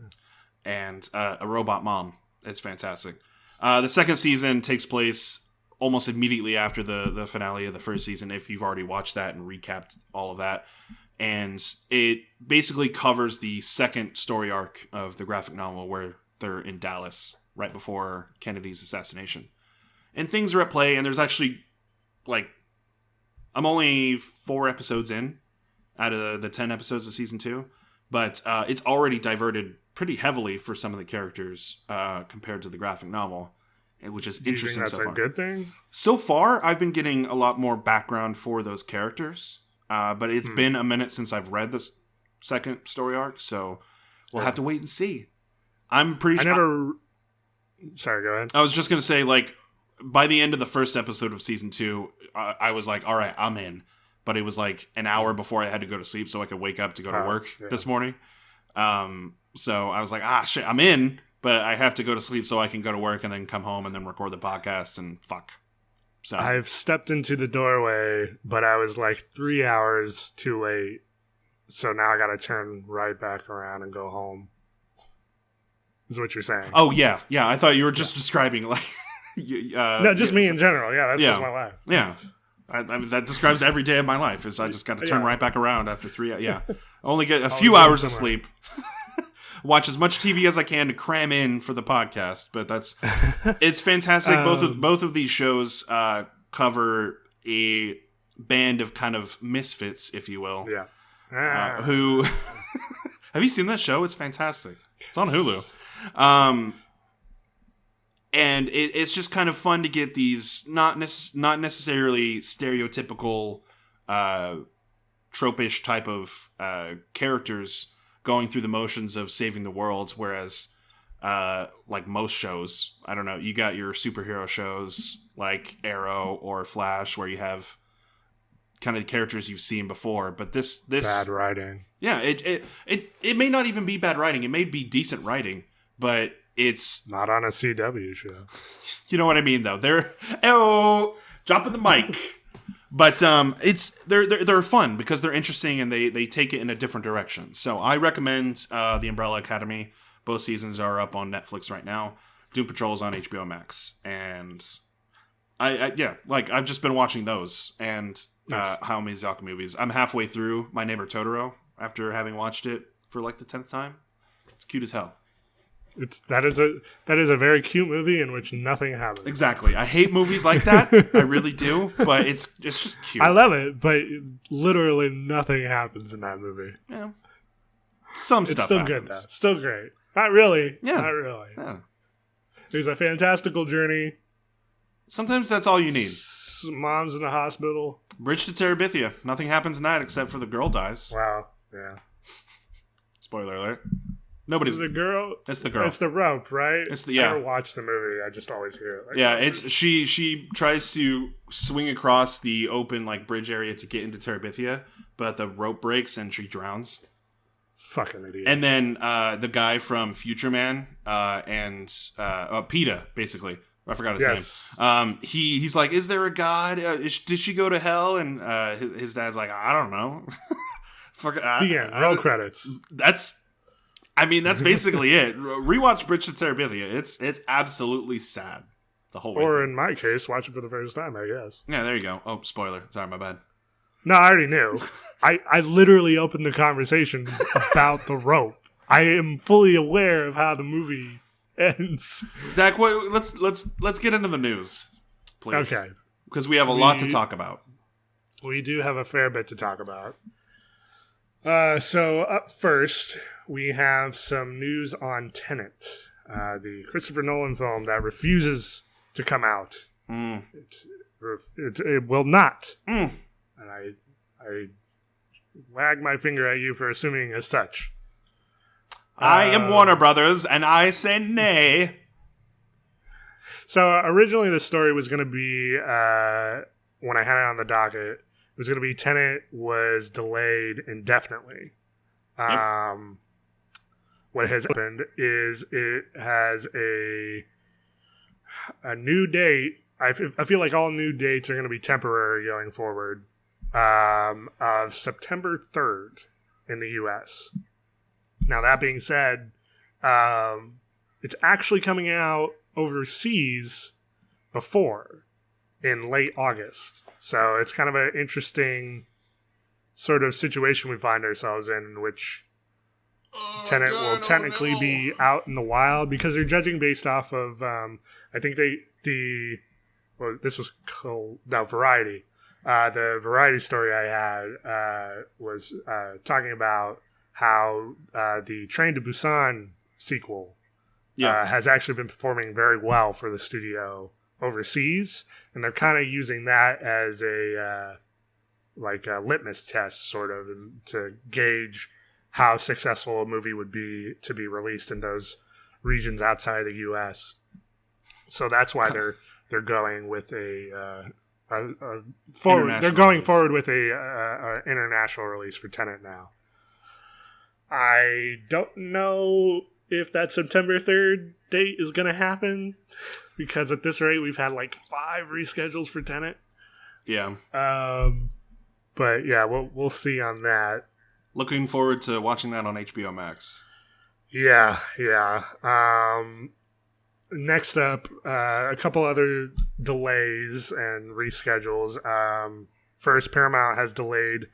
and a robot mom. It's fantastic. The second season takes place almost immediately after the finale of the first season, if you've already watched that and recapped all of that. And it basically covers the second story arc of the graphic novel, where they're in Dallas right before Kennedy's assassination. And things are at play, and there's actually, like, I'm only 4 episodes in out of the 10 episodes of season 2, but it's already diverted pretty heavily for some of the characters compared to the graphic novel, which is interesting so far. Do you think that's a good thing? So far, I've been getting a lot more background for those characters, but it's been a minute since I've read this second story arc, so we'll have to wait and see. I'm pretty sure... Sorry, go ahead. I was just going to say, like, by the end of the first episode of season 2, I was like, all right, I'm in. But it was like an hour before I had to go to sleep so I could wake up to go to work this morning. So I was like, shit, I'm in, but I have to go to sleep so I can go to work and then come home and then record the podcast and fuck. So I've stepped into the doorway, but I was like 3 hours too late. So now I got to turn right back around and go home. Is what you're saying. Oh, yeah. Yeah, I thought you were just describing, like... no, just me in general. Yeah, that's just my life. Yeah. I mean, that describes every day of my life, is I just got to turn right back around after 3 hours. Yeah. Only get a few hours of sleep. Watch as much TV as I can to cram in for the podcast, but it's fantastic. Both of these shows cover a band of kind of misfits, if you will. Yeah. Who have you seen that show? It's fantastic. It's on Hulu. And it's just kind of fun to get these not necessarily stereotypical tropish type of characters going through the motions of saving the world, whereas like most shows, I don't know, you got your superhero shows like Arrow or Flash where you have kind of characters you've seen before, but this bad writing. Yeah, it may not even be bad writing. It may be decent writing, but it's not on a CW show. You know what I mean, though. They're dropping the mic, but they're fun because they're interesting and they take it in a different direction. So I recommend the Umbrella Academy. Both seasons are up on Netflix right now. Doom Patrol is on HBO Max, and I've just been watching those and Hayao Miyazaki movies. I'm halfway through My Neighbor Totoro after having watched it for like the 10th time. It's cute as hell. That is a very cute movie in which nothing happens. Exactly. I hate movies like that. I really do. But it's just cute. I love it, but literally nothing happens in that movie. Yeah. Some stuff still happens. Good though. Still great. Not really. Yeah. Not really. Yeah. There's a fantastical journey. Sometimes that's all you need. Mom's in the hospital. Bridge to Terabithia. Nothing happens in that except for the girl dies. Wow. Yeah. Spoiler alert. Nobody's the girl. It's the girl. It's the rope, right? It's the yeah. I never watched the movie. I just always hear it. Like, yeah, it's she tries to swing across the open like bridge area to get into Terabithia, but the rope breaks and she drowns. Fucking idiot. And then the guy from Future Man and PETA, basically. I forgot his name. He's like, is there a god? Did she go to hell? And his dad's like, I don't know. Roll credits. That's basically it. Rewatch Bridge to Terabithia. It's absolutely sad. The whole way. Or in my case, watch it for the first time, I guess. Yeah, there you go. Oh, spoiler. Sorry, my bad. No, I already knew. I literally opened the conversation about the rope. I am fully aware of how the movie ends. Zach, let's get into the news, please. Okay. Because we have a lot to talk about. We do have a fair bit to talk about. So up first, we have some news on Tenet, the Christopher Nolan film that refuses to come out. It will not. And I wag my finger at you for assuming as such. I am Warner Brothers, and I say nay. So originally the story was going to be, when I had it on the docket, it was going to be Tenet was delayed indefinitely. Yep. What has happened is it has a new date. I feel like all new dates are going to be temporary going forward. Of September 3rd in the U.S. Now, that being said, it's actually coming out overseas before in late August. So it's kind of an interesting sort of situation we find ourselves in which Tenet will technically be out in the wild because they're judging based off of, I think this was called, Variety. The Variety story I had was talking about how the Train to Busan sequel has actually been performing very well for the studio overseas, and they're kind of using that as a litmus test, sort of, to gauge how successful a movie would be to be released in those regions outside the U.S. So that's why they're going with they're going forward with a international release for Tenet now. I don't know if that September 3rd date is going to happen, because at this rate we've had like 5 reschedules for Tenet. Yeah. But yeah, we'll see on that. Looking forward to watching that on HBO Max. Yeah. Next up, a couple other delays and reschedules. First, Paramount has delayed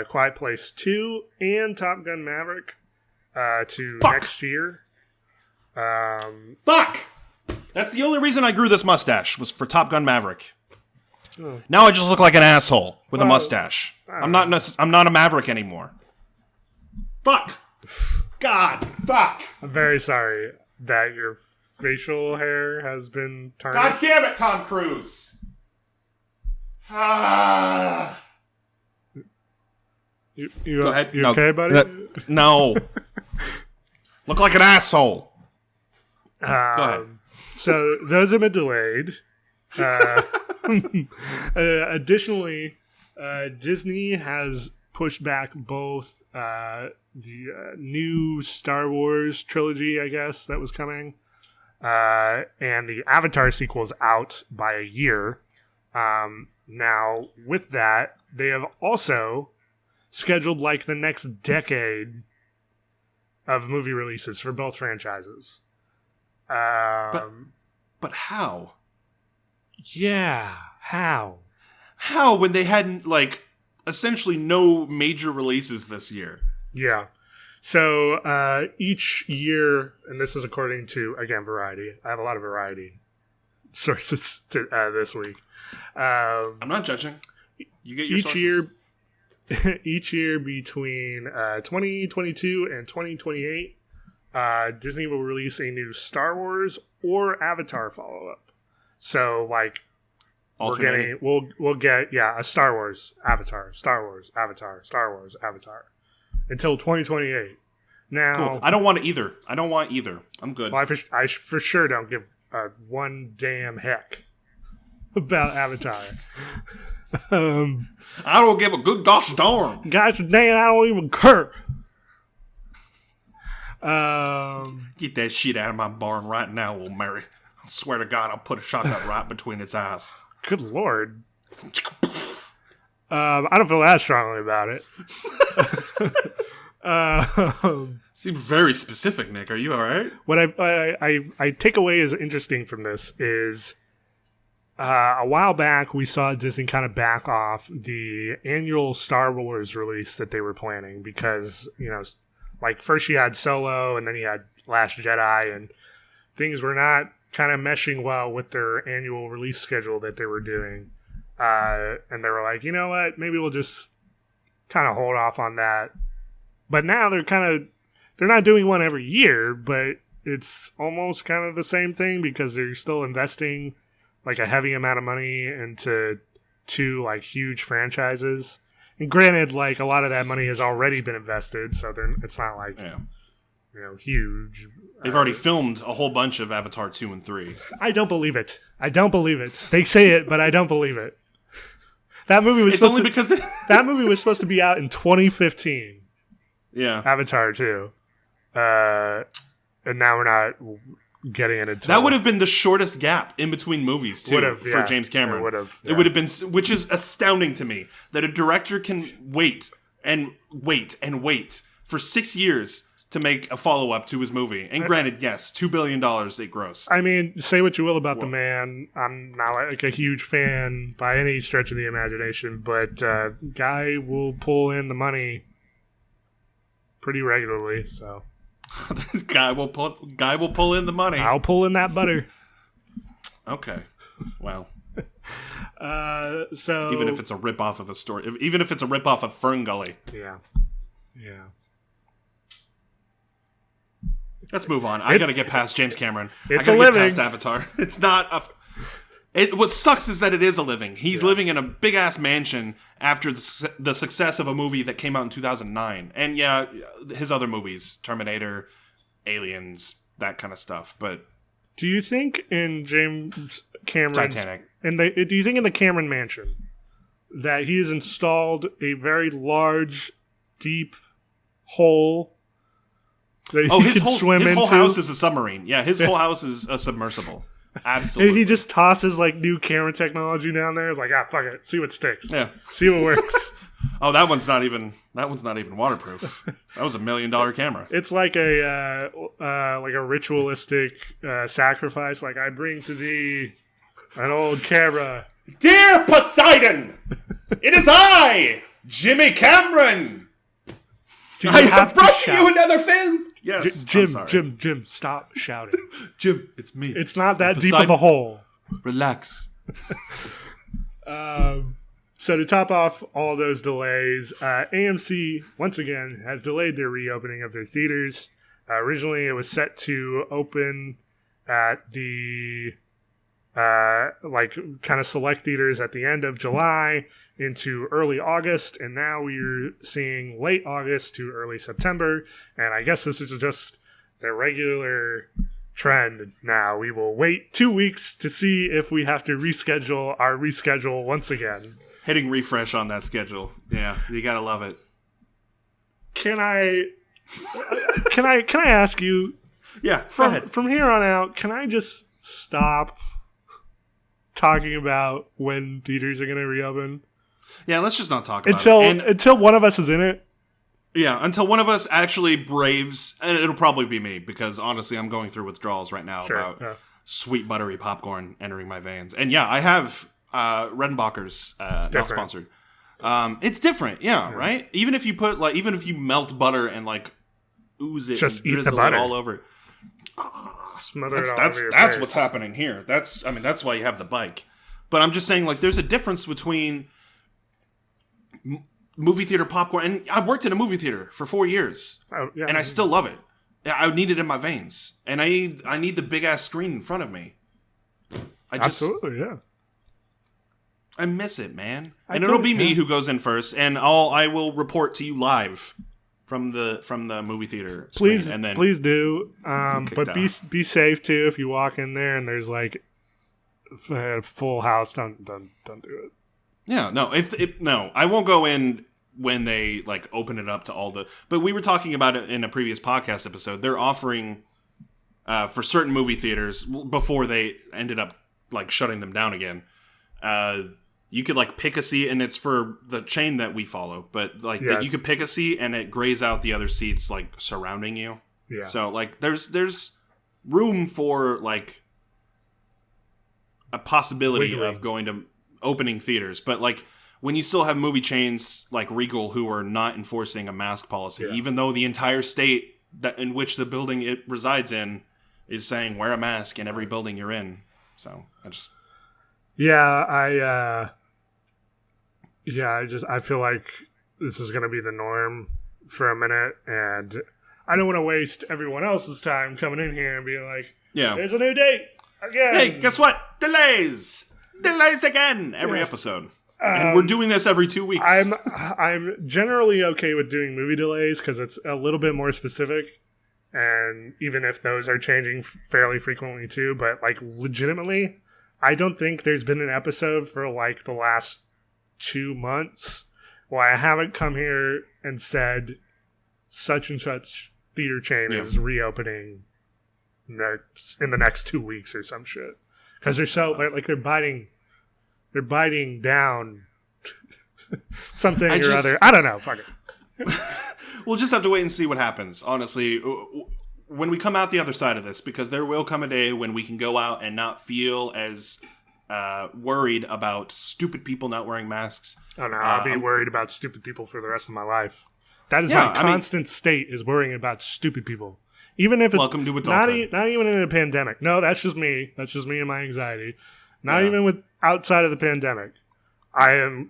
Quiet Place 2 and Top Gun Maverick to next year. Fuck! That's the only reason I grew this mustache, was for Top Gun Maverick. Oh. Now I just look like an asshole with a mustache. I'm not a Maverick anymore. Fuck! God! Fuck! I'm very sorry that your facial hair has been tarnished. God damn it, Tom Cruise! You Go ahead. You okay, buddy? No. Look like an asshole. Go ahead. So those have been delayed. Additionally, Disney has pushed back both the new Star Wars trilogy, I guess, that was coming, and the Avatar sequels out by a year. Now, with that, they have also scheduled like the next decade of movie releases for both franchises. But how? Yeah, how? How, when they hadn't, like, essentially no major releases this year? Yeah. So, each year, and this is according to, again, Variety. I have a lot of Variety sources this week. I'm not judging. You get your sources. Each year between 2022 and 2028, Disney will release a new Star Wars or Avatar follow-up. So, like, we'll get a Star Wars, Avatar, Star Wars, Avatar, Star Wars, Avatar until 2028. Now, cool. I don't want either. I'm good. Well, I for sure don't give one damn heck about Avatar. I don't give a good gosh darn. Gosh dang, I don't even care. Get that shit out of my barn right now, old Mary. I swear to God, I'll put a shotgun right between its eyes. Good Lord. I don't feel that strongly about it. Seems very specific, Nick. Are you all right? What I take away as interesting from this is a while back we saw Disney kind of back off the annual Star Wars release that they were planning because, like first you had Solo and then you had Last Jedi and things were not kind of meshing well with their annual release schedule that they were doing. And they were like, you know what, maybe we'll just kind of hold off on that. But now they're not doing one every year, but it's almost kind of the same thing because they're still investing like a heavy amount of money into two like huge franchises. And granted, like a lot of that money has already been invested, so it's not like huge. They've already filmed a whole bunch of Avatar 2 and 3. I don't believe it. They say it, but I don't believe it. That movie was that movie was supposed to be out in 2015. Yeah. Avatar 2. And now we're not getting it until... That would have been the shortest gap in between movies, too, for James Cameron. It would have been... Which is astounding to me, that a director can wait and wait and wait for 6 years to make a follow-up to his movie. And granted, yes, $2 billion it grossed. I mean, say what you will about the man. I'm not like a huge fan by any stretch of the imagination, but guy will pull in the money pretty regularly, so... This guy will pull in the money. I'll pull in that butter. Okay. Well. So even if it's a rip-off of a story, even if it's a rip-off of Fern Gully. Yeah. Let's move on. I gotta get past James Cameron. It's I gotta a living. get past Avatar. It's not a... What sucks is that it is a living. He's living in a big-ass mansion after the success of a movie that came out in 2009. And yeah, his other movies, Terminator, Aliens, that kind of stuff. But do you think in James Cameron's... Titanic. Do you think in the Cameron mansion that he has installed a very large, deep hole that his whole house is a submarine. Yeah, his whole house is a submersible. Absolutely. And he just tosses like new camera technology down there. It's like, fuck it, see what sticks. Yeah, see what works. Oh, that one's not even waterproof. That was $1 million camera. It's like a ritualistic sacrifice. Like, I bring to thee an old camera. Dear Poseidon, it is I, Jimmy Cameron. I have brought you another film. Yes, Jim, stop shouting. Jim, it's me. It's not that deep of a hole. Relax. So to top off all those delays, AMC, once again, has delayed their reopening of their theaters. Originally, it was set to open at the kind of select theaters at the end of July into early August, and now we're seeing late August to early September, and I guess this is just their regular trend now. We will wait 2 weeks to see if we have to reschedule our reschedule once again. Hitting refresh on that schedule. Yeah, you gotta love it. Can I ask you? Yeah, from here on out, can I just stop talking about when theaters are going to reopen? Yeah, let's just not talk about it. Until one of us is in it. Yeah, until one of us actually braves, and it'll probably be me, because honestly, I'm going through withdrawals right now about sweet buttery popcorn entering my veins. And yeah, I have Redenbacher's, not sponsored. It's different, right? Even if you melt butter and like ooze it, just and eat the butter it all over. That's what's happening here. That's why you have the bike. But I'm just saying, like, there's a difference between movie theater popcorn, and I worked in a movie theater for 4 years, and I still love it. I need it in my veins, and I need the big ass screen in front of me. Absolutely, yeah. I miss it, man. And it'll be me who goes in first, and I will report to you live from the movie theater. Please, and then please do. But be safe too. If you walk in there and there's like a full house, don't do it. Yeah, no, no, I won't go in when they like open it up to all the. But we were talking about it in a previous podcast episode. They're offering for certain movie theaters before they ended up like shutting them down again. You could like pick a seat, and it's for the chain that we follow. But like you could pick a seat, and it grays out the other seats like surrounding you. Yeah. So like there's room for like a possibility of going to opening theaters, but like when you still have movie chains like Regal who are not enforcing a mask policy, even though the entire state that in which the building it resides in is saying wear a mask in every building you're in. So I feel like this is going to be the norm for a minute, and I don't want to waste everyone else's time coming in here and being like, there's a new date again. Hey, guess what? Delays again every episode. And we're doing this every 2 weeks. I'm generally okay with doing movie delays because it's a little bit more specific, and even if those are changing fairly frequently too, but like legitimately, I don't think there's been an episode for like the last 2 months where I haven't come here and said such and such theater chain is reopening in the next 2 weeks or some shit. Because they're so like they're biting down something or other. I don't know. Fuck it. We'll just have to wait and see what happens. Honestly, when we come out the other side of this, because there will come a day when we can go out and not feel as worried about stupid people not wearing masks. Oh no, I'll be worried about stupid people for the rest of my life. That is my constant state, is worrying about stupid people. Even if it's welcome to not even in a pandemic. No, that's just me. That's just me and my anxiety. Not even with outside of the pandemic. I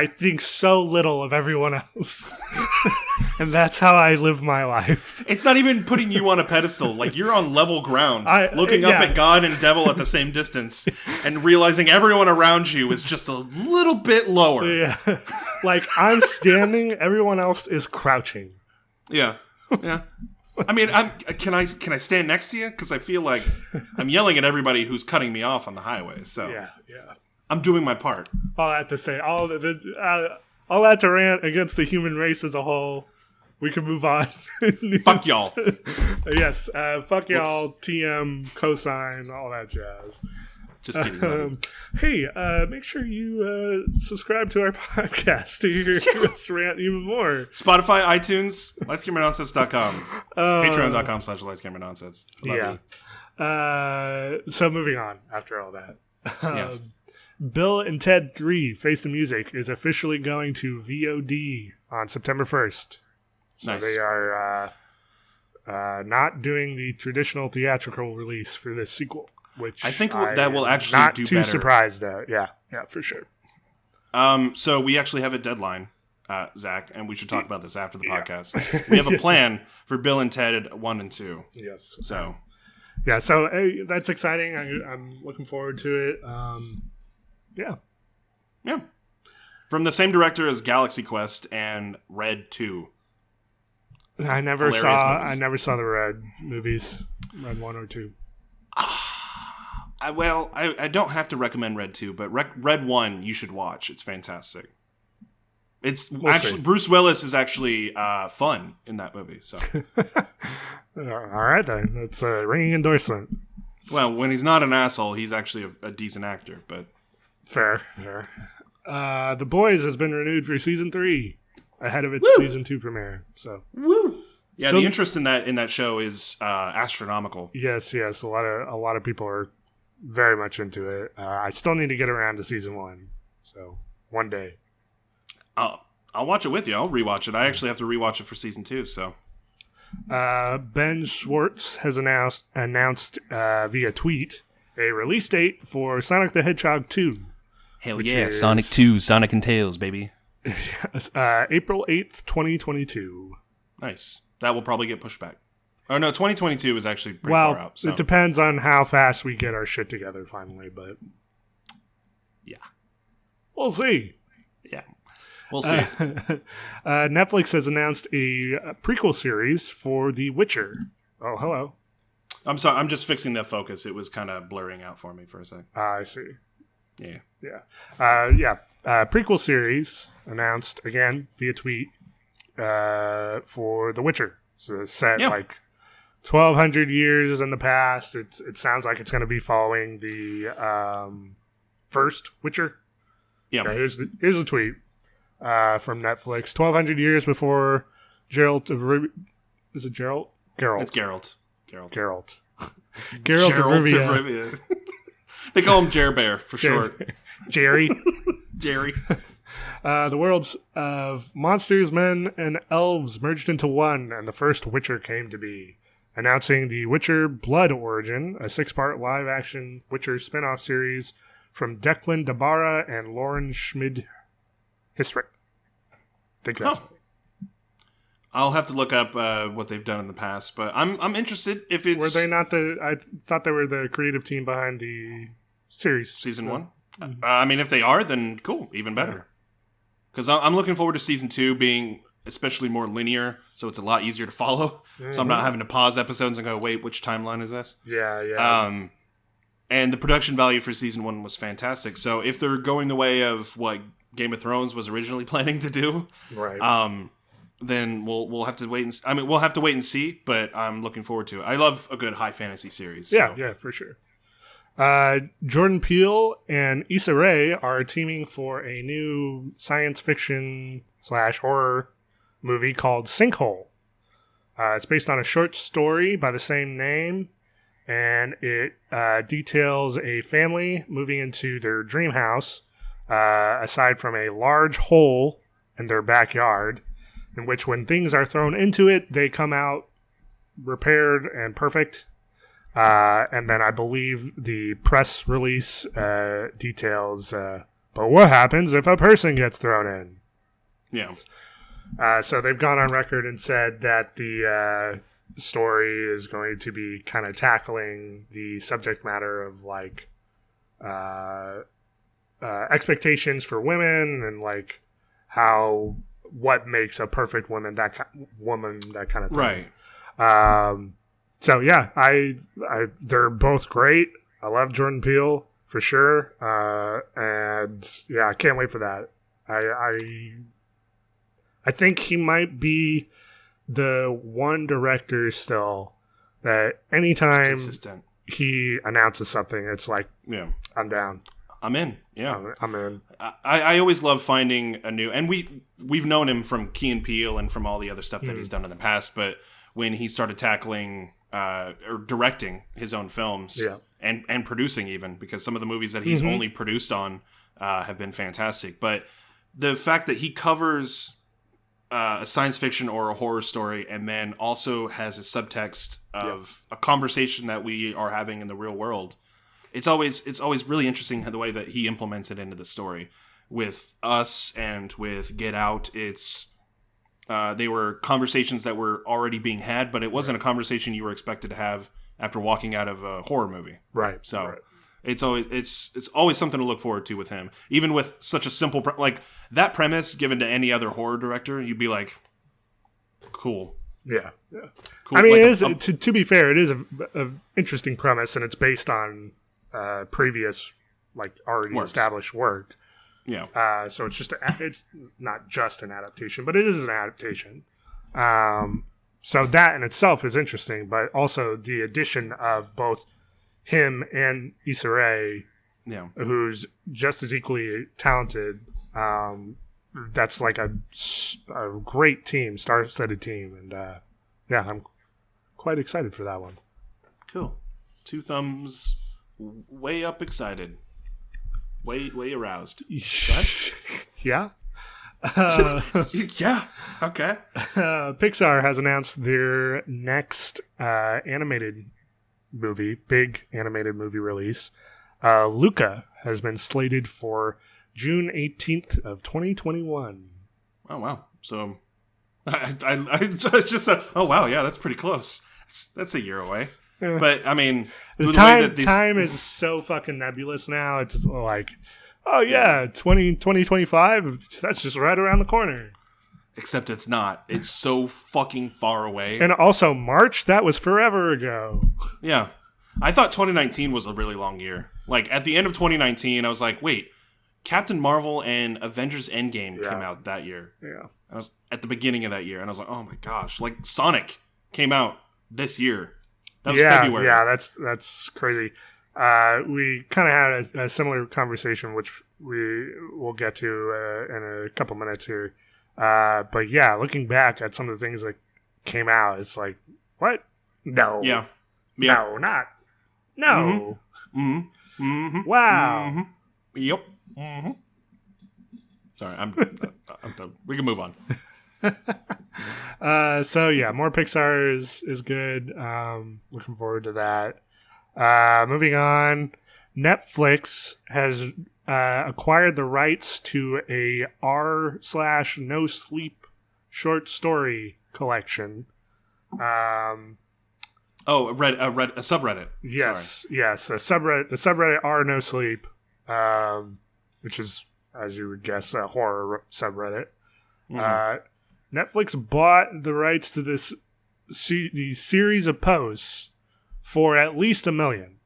think so little of everyone else. And that's how I live my life. It's not even putting you on a pedestal. Like, you're on level ground, looking up at God and devil at the same distance, and realizing everyone around you is just a little bit lower. Yeah. Like, I'm standing, everyone else is crouching. Yeah. Yeah. I mean, can I stand next to you? Because I feel like I'm yelling at everybody who's cutting me off on the highway. So yeah. I'm doing my part. All that to say, all that to rant against the human race as a whole. We can move on. Fuck y'all. Yes, fuck y'all. TM, cosign, all that jazz. Just kidding. Hey, make sure you subscribe to our podcast to hear us rant even more. Spotify, iTunes, lightscameranonsense.com, patreon.com/lightscameranonsense. Love you. So moving on after all that. Yes. Bill and Ted 3 Face the Music is officially going to VOD on September 1st. So nice. They are not doing the traditional theatrical release for this sequel, which I think that will actually not do too better. Surprised at. Yeah, for sure. So we actually have a deadline, Zach, and we should talk about this after the podcast. We have a plan for Bill and Ted 1 and 2. Yes. So hey, that's exciting. I'm looking forward to it. Yeah. From the same director as Galaxy Quest and Red 2. I never saw the Red movies, Red 1 or 2. I don't have to recommend Red 2, but Red 1 you should watch. It's fantastic. Bruce Willis is actually fun in that movie. So, all right then, that's a ringing endorsement. Well, when he's not an asshole, he's actually a decent actor. But fair. The Boys has been renewed for season 3 ahead of its season 2 premiere. So, yeah, the interest in that show is astronomical. Yes, a lot of people are very much into it. I still need to get around to season 1, so one day. I'll watch it with you. I'll rewatch it. I actually have to rewatch it for season 2. So, Ben Schwartz has announced via tweet a release date for Sonic the Hedgehog 2. Hell yeah, Sonic 2, Sonic and Tails, baby. Yes, April 8th, 2022. Nice. That will probably get pushed back. Oh, no, 2022 is actually pretty far out. So. It depends on how fast we get our shit together finally, but... Yeah. We'll see. Yeah. We'll see. Netflix has announced a prequel series for The Witcher. Oh, hello. I'm sorry. I'm just fixing the focus. It was kind of blurring out for me for a second. I see. Yeah. Prequel series announced again via tweet for The Witcher. So set like 1,200 years in the past. It sounds like it's going to be following the first Witcher. Yeah. Okay, here's a tweet from Netflix. 1,200 years before Geralt of Rivia. Is it Geralt? Geralt. It's Geralt. Geralt of Rivia. They call him Jerbear for short. Jerry. Jerry. The worlds of monsters, men, and elves merged into one, and the first Witcher came to be. Announcing The Witcher Blood Origin, a 6-part live-action Witcher spin-off series from Declan Dabara and Lauren Schmid-Hissrich. Think that's I'll have to look up what they've done in the past, but I'm interested if it's... Were they not I thought they were the creative team behind the series. Season 1? I mean, if they are, then cool, even better. Because I'm looking forward to Season 2 being especially more linear, so it's a lot easier to follow. Mm-hmm. So I'm not having to pause episodes and go, wait, which timeline is this? Yeah. And the production value for Season 1 was fantastic. So if they're going the way of what Game of Thrones was originally planning to do... Right. Then we'll have to wait and we'll have to wait and see, but I'm looking forward to it. I love a good high fantasy series. Yeah, for sure. Jordan Peele and Issa Rae are teaming for a new science fiction / horror movie called Sinkhole. It's based on a short story by the same name, and it details a family moving into their dream house, aside from a large hole in their backyard, in which when things are thrown into it, they come out repaired and perfect. And then I believe the press release details, but what happens if a person gets thrown in? Yeah. So they've gone on record and said that the story is going to be kind of tackling the subject matter of like expectations for women and like what makes a perfect woman, that kind of thing. Right. So yeah, they're both great. I love Jordan Peele for sure. And yeah, I can't wait for that. I think he might be the one director still that anytime he announces something, it's like, I'm down. I'm in. Yeah, I'm in. I always love finding a new, and we've known him from Key and Peele and from all the other stuff that he's done in the past. But when he started tackling or directing his own films, and producing even, because some of the movies that he's only produced on have been fantastic. But the fact that he covers a science fiction or a horror story, and then also has a subtext of a conversation that we are having in the real world. It's always really interesting the way that he implements it into the story. With Us and with Get Out, they were conversations that were already being had, but it wasn't a conversation you were expected to have after walking out of a horror movie. Right. So it's always something to look forward to with him. Even with such a simple like that premise given to any other horror director, you'd be like, cool. Yeah. Cool. I mean, like it is to be fair, it is a interesting premise, and it's based on previous, like, already established work. Yeah. So it's not just an adaptation, but it is an adaptation. So that in itself is interesting, but also the addition of both him and Issa Rae, who's just as equally talented. That's like a great team, star-studded team, and I'm quite excited for that one. Cool. 2 thumbs. Way up excited. Way aroused. Yeah. Yeah. Okay. Pixar has announced their next big animated movie release. Luca has been slated for June 18th of 2021. Oh, wow. So I just said, oh, wow. Yeah, that's pretty close. That's a year away. But I mean, time is so fucking nebulous now. It's just like, oh yeah, 2025, that's just right around the corner. Except it's not. It's so fucking far away. And also March, that was forever ago. Yeah. I thought 2019 was a really long year. Like, at the end of 2019, I was like, wait, Captain Marvel and Avengers Endgame came out that year. Yeah. I was at the beginning of that year, and I was like, oh my gosh. Like, Sonic came out this year. That was February. Yeah, that's crazy. We kind of had a similar conversation, which we will get to in a couple minutes here. But yeah, looking back at some of the things that came out, it's like, what? No. Yeah. No, not. No. Mm-hmm. Mm-hmm. Wow. Mm-hmm. Yep. Mm-hmm. Sorry, I'm done. We can move on. So yeah, more Pixar is good. Looking forward to that. Moving on, Netflix has acquired the rights to a r/no sleep short story collection. A subreddit. Yes, yes, a subreddit r no sleep, which is, as you would guess, a horror subreddit. Mm-hmm. Netflix bought the rights to the series of posts for at least $1 million.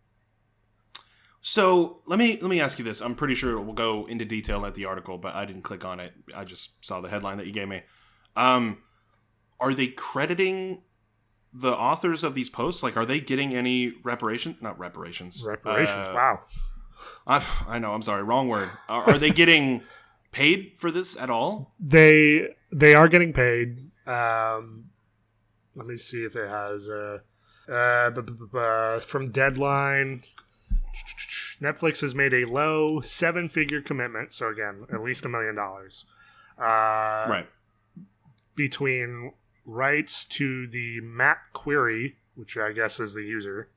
So let me ask you this. I'm pretty sure we'll go into detail at the article, but I didn't click on it. I just saw the headline that you gave me. Are they crediting the authors of these posts? Like, are they getting any reparations? Not reparations. Reparations. Wow. I know. I'm sorry. Wrong word. Are they getting paid for this at all? They are getting paid. Let me see if it has from Deadline. Netflix has made a low 7-figure commitment. So again, at least $1 million. Right. Between rights to the Matt Query, which I guess is the user,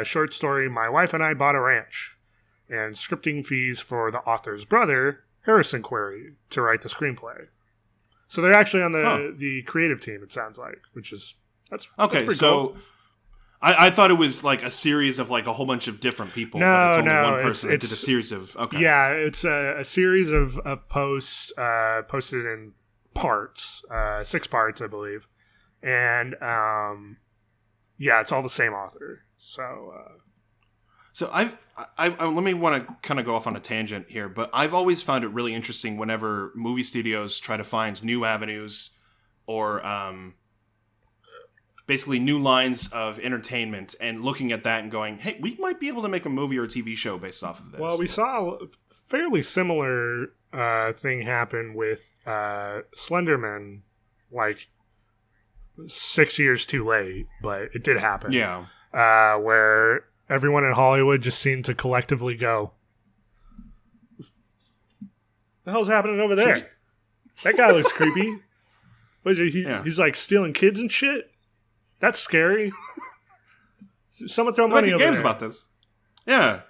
short story "My Wife and I Bought a Ranch," and scripting fees for the author's brother, Harrison Query, to write the screenplay. So they're actually on the creative team, it sounds like, which is that's okay. That's so cool. I thought it was like a series of like a whole bunch of different people. But it's only one person that did a series of. Okay. Yeah, it's a series of posts posted in parts, 6 parts, I believe, and it's all the same author. So I let me want to kind of go off on a tangent here, but I've always found it really interesting whenever movie studios try to find new avenues or basically new lines of entertainment, and looking at that and going, hey, we might be able to make a movie or a TV show based off of this. Well, we saw a fairly similar thing happen with Slenderman, like 6 years too late, but it did happen. Yeah. Where everyone in Hollywood just seemed to collectively go, the hell's happening over there? That guy looks creepy. What is it? He's like stealing kids and shit? That's scary. Someone throw money over games there. About this. Yeah.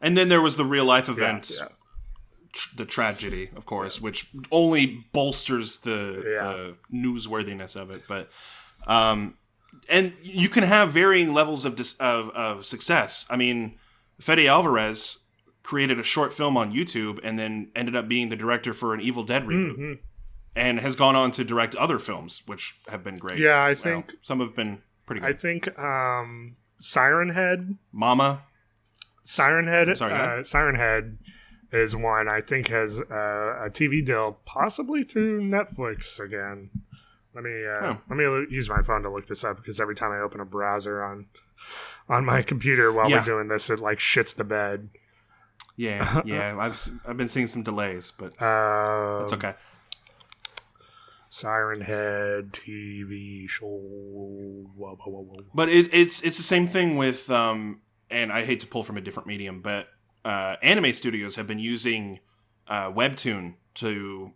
And then there was the real life event, the tragedy, of course, which only bolsters the newsworthiness of it. But and you can have varying levels of success. I mean, Fede Alvarez created a short film on YouTube and then ended up being the director for an Evil Dead reboot. Mm-hmm. And has gone on to direct other films, which have been great. Yeah, I think some have been pretty good. I think Siren Head. Mama. Siren Head. Siren Head is one I think has a TV deal, possibly through Netflix again. Let me use my phone to look this up, because every time I open a browser on my computer while we're doing this, it like shits the bed. Yeah. I've been seeing some delays, but that's okay. Siren Head TV show. But it's the same thing with, and I hate to pull from a different medium, but anime studios have been using Webtoon to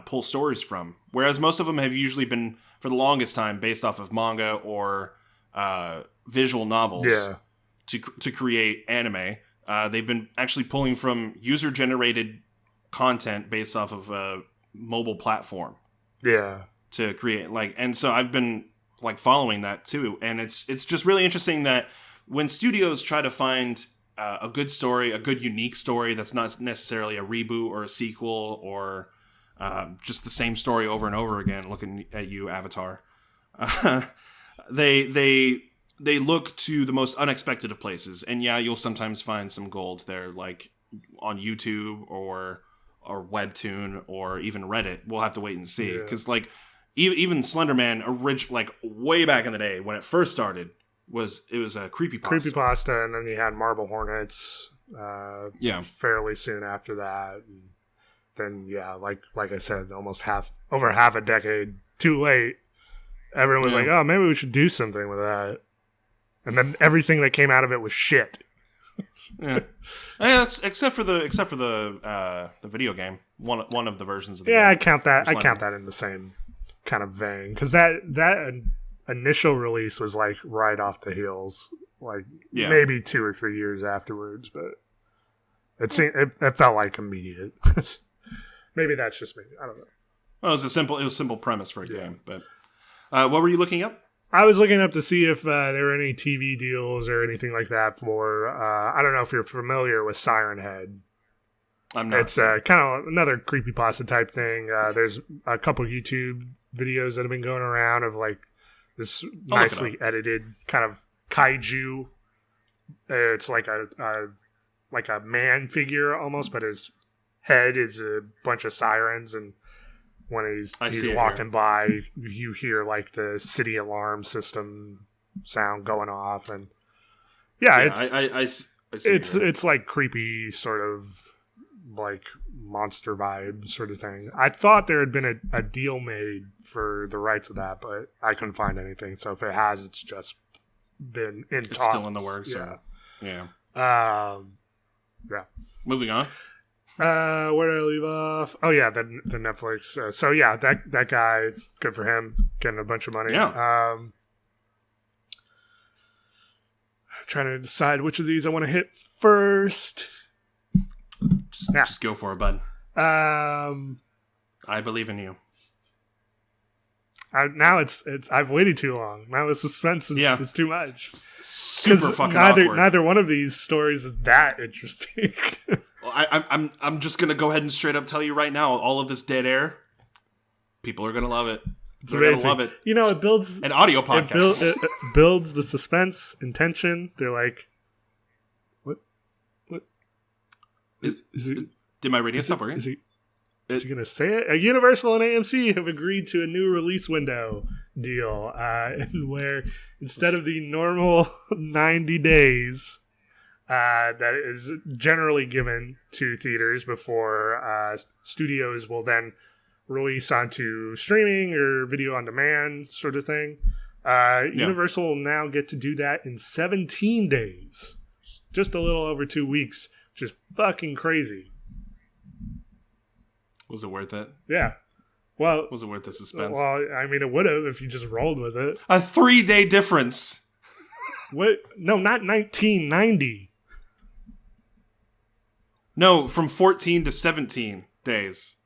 pull stories from, whereas most of them have usually been, for the longest time, based off of manga or visual novels to create anime. They've been actually pulling from user-generated content based off of mobile platform to create, like, and so I've been like following that too, and it's just really interesting that when studios try to find a good story, a good unique story that's not necessarily a reboot or a sequel or just the same story over and over again. Looking at you, Avatar. They look to the most unexpected of places, and yeah, you'll sometimes find some gold there, like on YouTube or Webtoon or even Reddit. We'll have to wait and see, because like even Slenderman, like way back in the day when it first started, it was a creepypasta, and then you had Marble Hornets. Fairly soon after that, and then like I said, almost over half a decade too late. Everyone was like, "Oh, maybe we should do something with that," and then everything that came out of it was shit. Yeah, except for the video game, one of the versions of the game. I count that. I count that in the same kind of vein, because that initial release was like right off the heels, like maybe 2 or 3 years afterwards, but it felt like immediate. Maybe that's just me. I don't know. Well, it was a simple premise for a game, but. What were you looking up? I was looking up to see if there were any TV deals or anything like that for, I don't know if you're familiar with Siren Head. I'm not. It's kind of another creepypasta type thing. There's a couple YouTube videos that have been going around of like this nicely edited kind of kaiju. It's like a man figure almost, but his head is a bunch of sirens, and when he's walking by, you hear like the city alarm system sound going off, and it's like creepy sort of like monster vibe sort of thing. I thought there had been a deal made for the rights of that, but I couldn't find anything. So if it has, it's just been in talks. It's still in the works. Yeah. Moving on. Where did I leave off? Oh yeah, the Netflix. So yeah, that guy, good for him, getting a bunch of money. Yeah. Trying to decide which of these I want to hit first. Just go for it, bud. I believe in you. Now it's I've waited too long. Now the suspense is too much. It's super fucking awkward. Neither one of these stories is that interesting. I'm just gonna go ahead and straight up tell you right now, all of this dead air, people are gonna love it. They're gonna love it. You know, it builds an audio podcast. It builds the suspense and tension. They're like, what? Is it? Did my radio stop working? Is he gonna say it? Universal and AMC have agreed to a new release window deal, where instead of the normal 90 days. That is generally given to theaters before studios will then release onto streaming or video on demand sort of thing. Universal will now get to do that in 17 days. Just a little over 2 weeks, which is fucking crazy. Was it worth it? Yeah. Well, was it worth the suspense? Well, I mean, it would have if you just rolled with it. A 3-day difference. What? No, not 1990. No, from 14 to 17 days.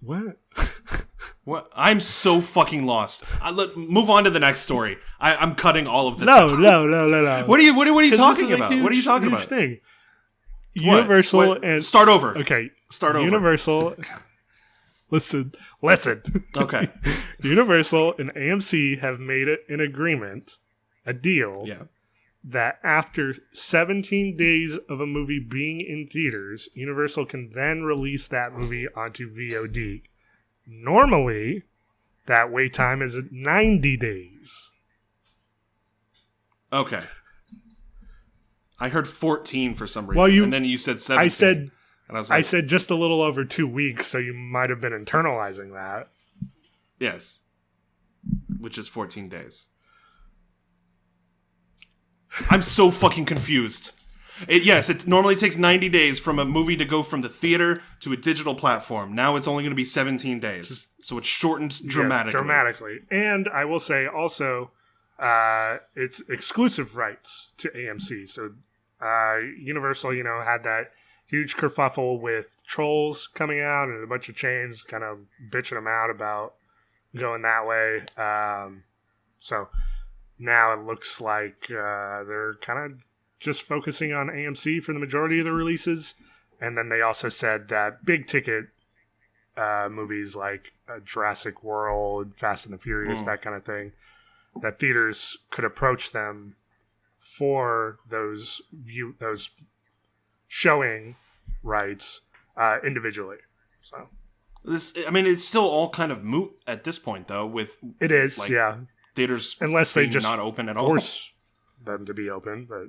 What? What? I'm so fucking lost. Move on to the next story. I'm cutting all of this. No. What are you talking about? What are you talking about? Thing. Universal and start over. Okay, start over. Universal. Listen. Okay. Universal and AMC have made an agreement, a deal. Yeah. That after 17 days of a movie being in theaters, Universal can then release that movie onto VOD. Normally, that wait time is 90 days. Okay. I heard 14 for some reason, and then you said 17. I said just a little over 2 weeks, so you might have been internalizing that. Yes. Which is 14 days. I'm so fucking confused. It normally takes 90 days from a movie to go from the theater to a digital platform. Now it's only going to be 17 days. So it's shortened dramatically. Yes, dramatically. And I will say also, it's exclusive rights to AMC. So Universal, had that huge kerfuffle with Trolls coming out and a bunch of chains kind of bitching them out about going that way. So now it looks like they're kind of just focusing on AMC for the majority of the releases. And then they also said that big ticket movies like Jurassic World, Fast and the Furious, that kind of thing, that theaters could approach them for those showing rights individually. So it's still all kind of moot at this point, though. With it is, theaters unless they just not open at all, force them to be open, but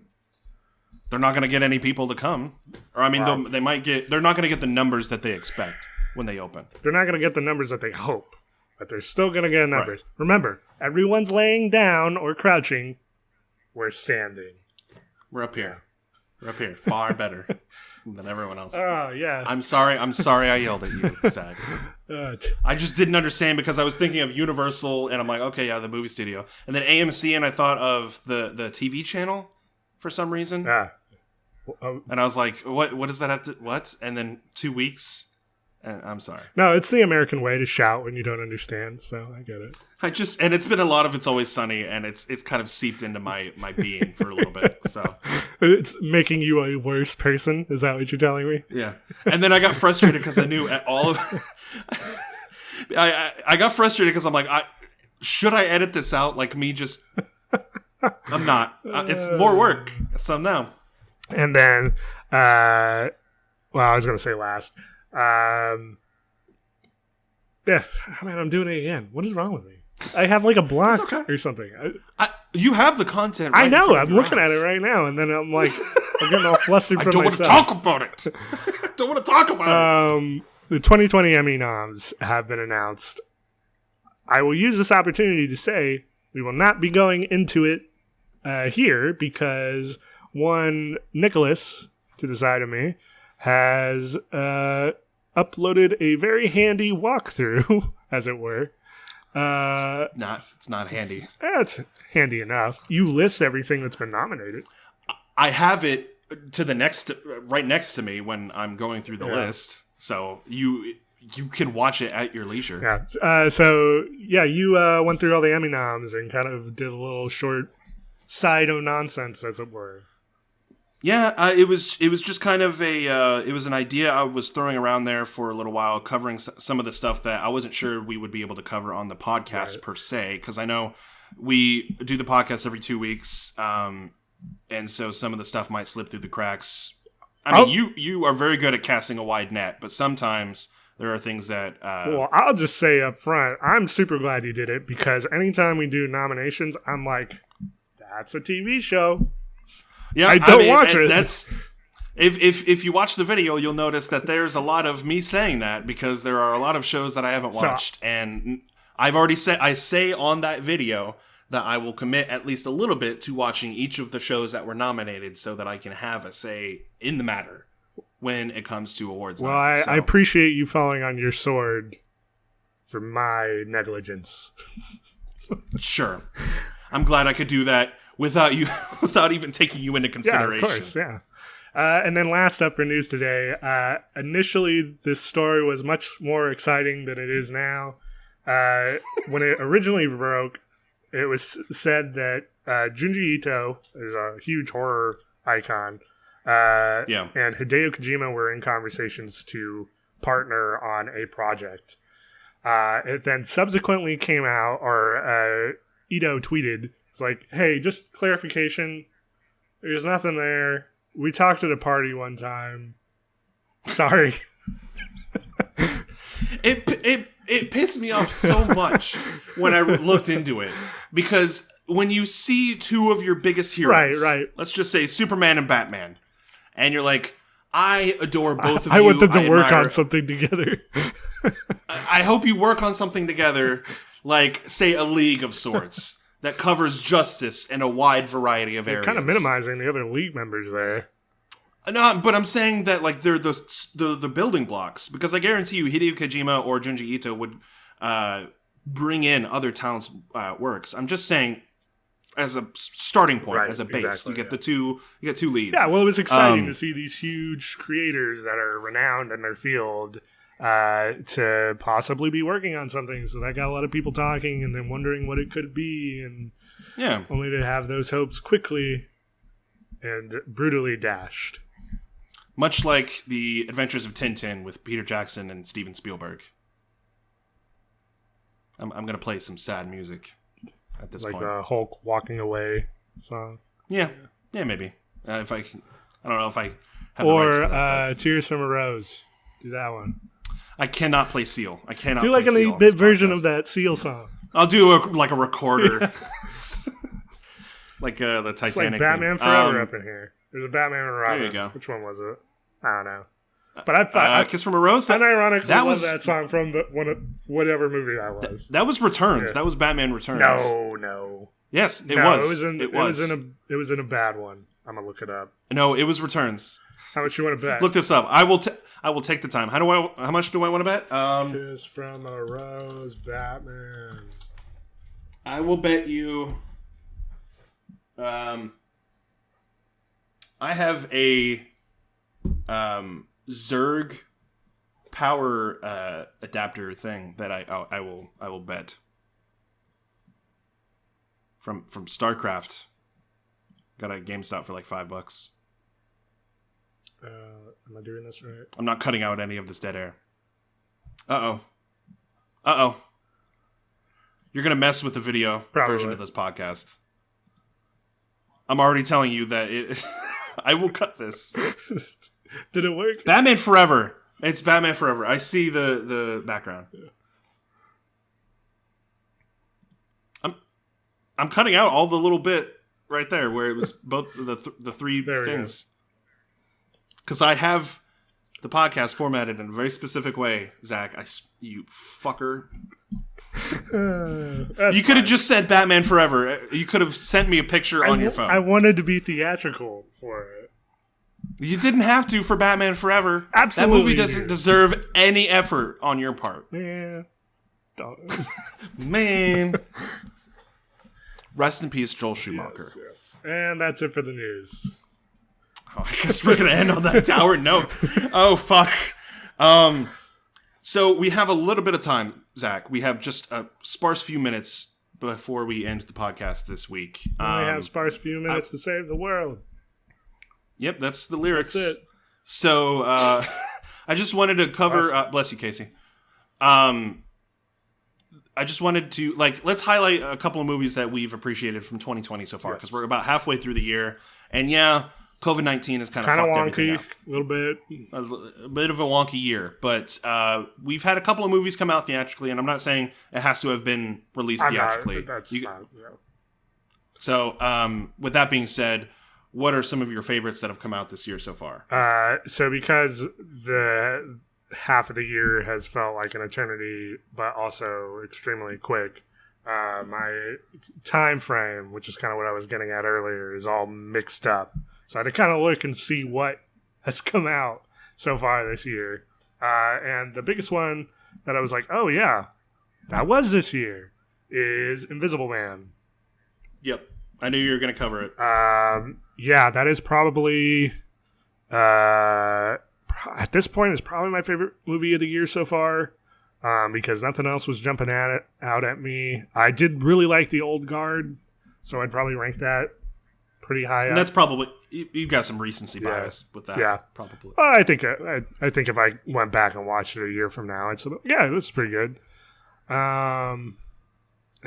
they're not going to get any people to come. Or they might get. They're not going to get the numbers that they expect when they open. They're not going to get the numbers that they hope, but they're still going to get numbers. Right. Remember, everyone's laying down or crouching. We're standing. We're up here. We're up here. Far better than everyone else. Oh, yeah. I'm sorry I yelled at you, Zach. I just didn't understand because I was thinking of Universal, and I'm like, okay, yeah, the movie studio. And then AMC, and I thought of the TV channel for some reason. Yeah. And I was like, what does that have to... What? And then 2 weeks... And I'm sorry. No, it's the American way to shout when you don't understand, so I get it. And it's been a lot of It's Always Sunny, and it's kind of seeped into my being for a little bit. So it's making you a worse person. Is that what you're telling me? Yeah. And then I got frustrated because I knew all of. I got frustrated because I'm like, should I edit this out? Like me just. I'm not. It's more work. So no. And then, I was gonna say last. Yeah, man, I'm doing it again. What is wrong with me? I have like a block or something. You have the content. Right, I know. I'm looking at it right now, and then I'm like, I'm getting all flustered from myself. I don't want to talk about it. I don't want to talk about it. The 2020 Emmy noms have been announced. I will use this opportunity to say we will not be going into it here because one Nicholas to the side of me has uploaded a very handy walkthrough, as it were. It's not handy. It's handy enough. You list everything that's been nominated. I have it right next to me when I'm going through the list, so you can watch it at your leisure. Yeah. You went through all the Emmy noms and kind of did a little short side of nonsense, as it were. Yeah, it was just kind of it was an idea I was throwing around there for a little while, covering some of the stuff that I wasn't sure we would be able to cover on the podcast per se, because I know we do the podcast every 2 weeks, and so some of the stuff might slip through the cracks. I mean, you are very good at casting a wide net, but sometimes there are things that... Well, I'll just say up front, I'm super glad you did it, because anytime we do nominations, I'm like, that's a TV show. Yeah, I don't watch it. That's if you watch the video, you'll notice that there's a lot of me saying that because there are a lot of shows that I haven't watched, and I've already said I say on that video that I will commit at least a little bit to watching each of the shows that were nominated, so that I can have a say in the matter when it comes to awards. Well, I appreciate you falling on your sword for my negligence. Sure, I'm glad I could do that. Without even taking you into consideration. Yeah, of course, yeah. And then last up for news today, initially this story was much more exciting than it is now. When it originally broke, it was said that Junji Ito is a huge horror icon, and Hideo Kojima were in conversations to partner on a project. It then subsequently came out, or Ito tweeted, it's like, hey, just clarification. There's nothing there. We talked at a party one time. Sorry. It pissed me off so much when I looked into it, because when you see two of your biggest heroes, right. Let's just say Superman and Batman, and you're like, I adore both of you. I want them to work on something together. I hope you work on something together, like, say, a League of sorts. That covers justice in a wide variety of areas. Kind of minimizing the other League members there. No, but I'm saying that like they're the building blocks, because I guarantee you Hideo Kojima or Junji Ito would bring in other talents' works. I'm just saying, as a starting point, as a base, exactly, you get two leads. Yeah, well, it was exciting to see these huge creators that are renowned in their field to possibly be working on something. So that got a lot of people talking and then wondering what it could be, and only to have those hopes quickly and brutally dashed. Much like the Adventures of Tintin with Peter Jackson and Steven Spielberg. I'm going to play some sad music at this point. Like the Hulk walking away song. Yeah, maybe. If I can, I don't know if I have or the rights to that, Tears from a Rose. Do that one. I cannot play Seal. I cannot do like play an 8-bit version of that Seal song. I'll do a recorder. like the Titanic. It's like Batman Forever up in here. There's a Batman and Robin. There you go. Which one was it? I don't know. But I Kiss from a Rose. That ironically was that song from whatever movie that was. That was Returns. Yeah. That was Batman Returns. No. Yes, it was. It was in a bad one. I'm gonna look it up. No, it was Returns. How much you want to bet? Look this up. I will take the time. How much do I want to bet? Kiss from a Rose, Batman. I will bet you. I have a Zerg power adapter thing that I will bet from StarCraft. Got a GameStop for like $5. Am I doing this right? I'm not cutting out any of this dead air. Uh oh. You're gonna mess with the video version of this podcast. I'm already telling you that I will cut this. Did it work? Batman Forever. It's Batman Forever. I see the background. Yeah. I'm cutting out all the little bit right there where it was both the three things. Because I have the podcast formatted in a very specific way, Zach. You fucker. You could have just said Batman Forever. You could have sent me a picture on your phone. I wanted to be theatrical for it. You didn't have to for Batman Forever. Absolutely. That movie doesn't deserve any effort on your part. Yeah. Man. Rest in peace, Joel Schumacher. Yes. And that's it for the news. Oh, I guess we're going to end on that dour note. Oh, fuck. So we have a little bit of time, Zach. We have just a sparse few minutes before we end the podcast this week. We have sparse few minutes to save the world. Yep, that's the lyrics. That's it. So I just wanted to cover... bless you, Casey. I just wanted to, let's highlight a couple of movies that we've appreciated from 2020 so far, because we're about halfway through the year. And yeah, COVID-19 has kind of fucked everything up. A little bit. A bit of a wonky year. But we've had a couple of movies come out theatrically, and I'm not saying it has to have been released theatrically. So, with that being said, what are some of your favorites that have come out this year so far? So because the half of the year has felt like an eternity, but also extremely quick, my time frame, which is kind of what I was getting at earlier, is all mixed up. So I had to kind of look and see what has come out so far this year. And the biggest one that I was like, oh yeah, that was this year, is Invisible Man. Yep. I knew you were going to cover it. Yeah, that is probably... at this point, it's probably my favorite movie of the year so far, because nothing else was jumping out at me. I did really like The Old Guard, so I'd probably rank that pretty high up. That's probably... You've got some recency bias with that. Yeah. Probably. Well, I think if I went back and watched it a year from now, I'd say, yeah, this is pretty good. And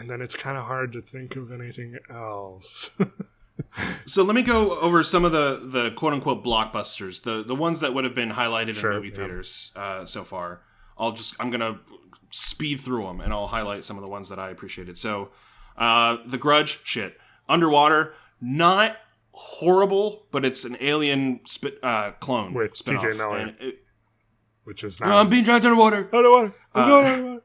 then it's kind of hard to think of anything else. So let me go over some of the quote-unquote blockbusters, the ones that would have been highlighted in movie theaters so far. I'm going to speed through them, and I'll highlight some of the ones that I appreciated. So, The Grudge, shit. Underwater, not horrible, but it's an Alien clone with spin-off. TJ Miller, which is not... I'm being dragged underwater. I'm going underwater.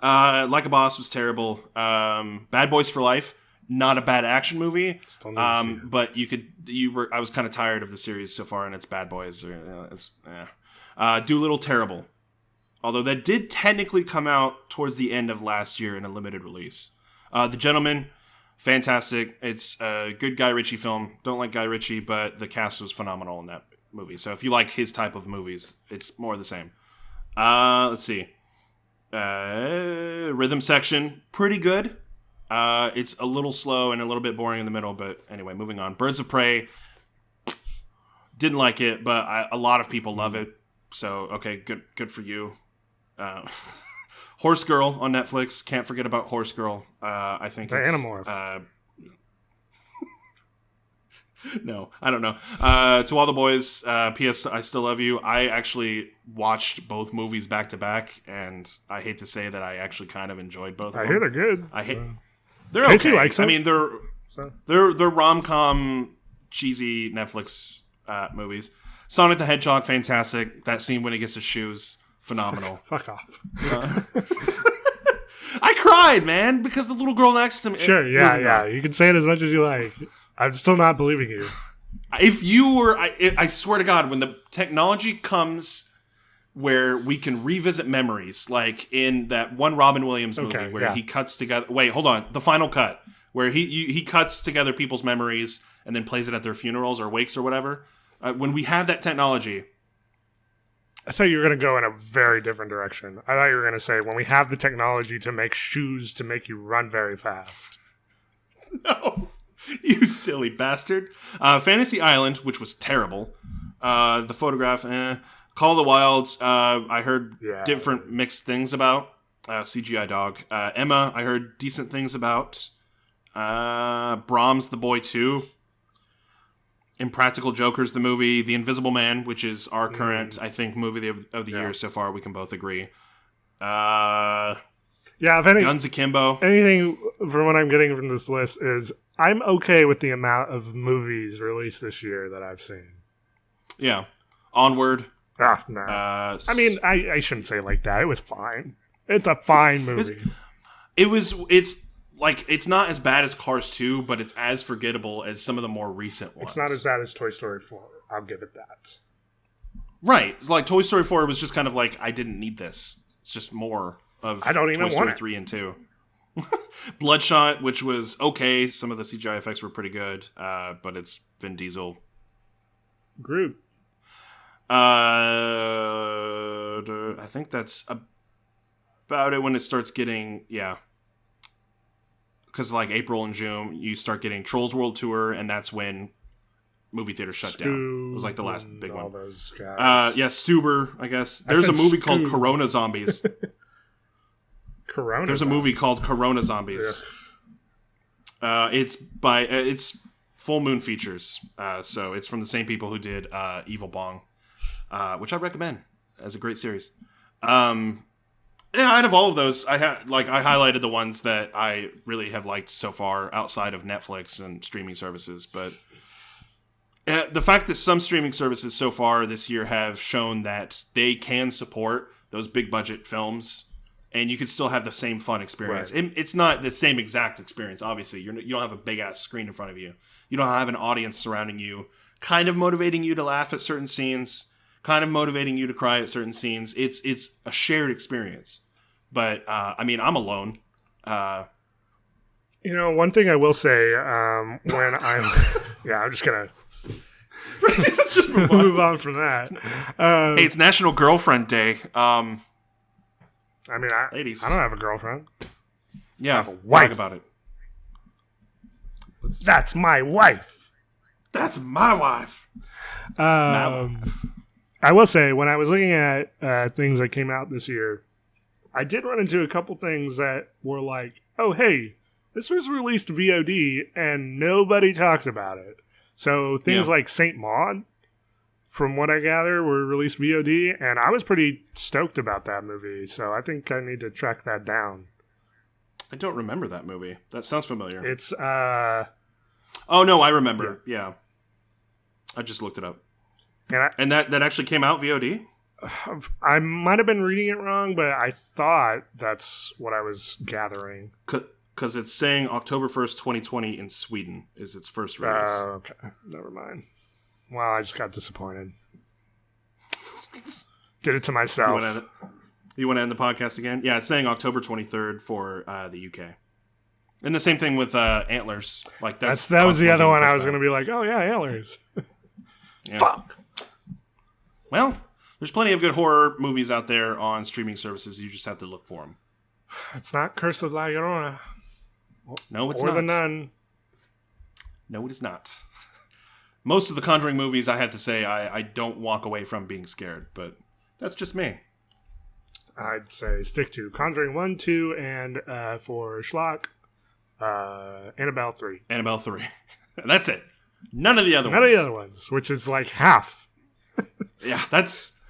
Like a Boss was terrible. Bad Boys for Life. Not a bad action movie, but I was kind of tired of the series so far, and it's Bad Boys. Doolittle, terrible. Although that did technically come out towards the end of last year in a limited release. The Gentleman, fantastic. It's a good Guy Ritchie film. Don't like Guy Ritchie, but the cast was phenomenal in that movie. So if you like his type of movies, it's more the same. Let's see. Rhythm Section, pretty good. It's a little slow and a little bit boring in the middle, but anyway, moving on. Birds of Prey, didn't like it, but a lot of people love it. So, okay, good for you. Horse Girl on Netflix. Can't forget about Horse Girl. I think the it's... Animorph. No, I don't know. To all the boys, P.S. I still love you. I actually watched both movies back to back, and I hate to say that I actually kind of enjoyed both of them. I hear they're good. They're Casey okay. likes them. I mean, they're rom-com, cheesy Netflix movies. Sonic the Hedgehog, fantastic. That scene when he gets his shoes, phenomenal. Fuck off. I cried, man, because the little girl next to me. Sure, yeah. You can say it as much as you like. I'm still not believing you. If you were, I swear to God, when the technology comes where we can revisit memories, like in that one Robin Williams movie where he cuts together. Wait, hold on. The final cut, where he cuts together people's memories and then plays it at their funerals or wakes or whatever. When we have that technology. I thought you were going to go in a very different direction. I thought you were going to say, when we have the technology to make shoes to make you run very fast. No. You silly bastard. Fantasy Island, which was terrible. The Photograph, Call of the Wilds, I heard different mixed things about. CGI dog. Emma, I heard decent things about. Brahms the Boy 2. Impractical Jokers, the movie. The Invisible Man, which is our current, I think, movie of the year so far. We can both agree. If any, Guns Akimbo. Anything from what I'm getting from this list is I'm okay with the amount of movies released this year that I've seen. Yeah. Onward. No. I mean, I shouldn't say it like that. It was fine. It's a fine movie. It's not as bad as Cars 2, but it's as forgettable as some of the more recent ones. It's not as bad as Toy Story 4. I'll give it that. Right. It's like Toy Story 4 was just kind of like, I didn't need this. It's just more of I don't even Toy Story want it. 3 and 2. Bloodshot, which was okay. Some of the CGI effects were pretty good, but it's Vin Diesel. Groot. I think that's about it when it starts getting, because like April and June, you start getting Trolls World Tour, and that's when movie theaters shut down. It was like the last big one. Those guys. Stuber, I guess. There's a movie called Corona Zombies. Corona. There's a movie called Corona Zombies. Yeah. It's Full Moon Features. So it's from the same people who did Evil Bong, which I recommend as a great series. Out of all of those, I highlighted the ones that I really have liked so far outside of Netflix and streaming services. But the fact that some streaming services so far this year have shown that they can support those big budget films, and you can still have the same fun experience. Right. It's not the same exact experience, obviously. You don't have a big-ass screen in front of you. You don't have an audience surrounding you, kind of motivating you to laugh at certain scenes, kind of motivating you to cry at certain scenes. It's a shared experience. But, I mean, I'm alone. One thing I will say, when I'm... I'm just going to... Let's just move on from that. Hey, it's National Girlfriend Day. Ladies. I don't have a girlfriend. Yeah, I have a wife. Talk about it. That's my wife. That's my wife. I will say, when I was looking at things that came out this year, I did run into a couple things that were like, oh, hey, this was released VOD, and nobody talks about it. So things like Saint Maud, from what I gather, were released VOD, and I was pretty stoked about that movie, so I think I need to track that down. I don't remember that movie. That sounds familiar. It's, oh, no, I remember. Yeah. I just looked it up. And that actually came out VOD? I might have been reading it wrong, but I thought that's what I was gathering. Because it's saying October 1st, 2020 in Sweden is its first release. Okay. Never mind. Well, I just got disappointed. Did it to myself. You want to end the podcast again? Yeah, it's saying October 23rd for the UK. And the same thing with Antlers. Like that was the other one I was going to be like, oh yeah, Antlers. Yeah. Fuck. Well, there's plenty of good horror movies out there on streaming services. You just have to look for them. It's not Curse of La Llorona. No, it's or not. The Nun. No, it is not. Most of the Conjuring movies, I have to say, I don't walk away from being scared, but that's just me. I'd say stick to Conjuring 1, 2, and for Schlock, Annabelle 3. Annabelle 3. That's it. None of the other ones. None of the other ones, which is like half. Yeah, it's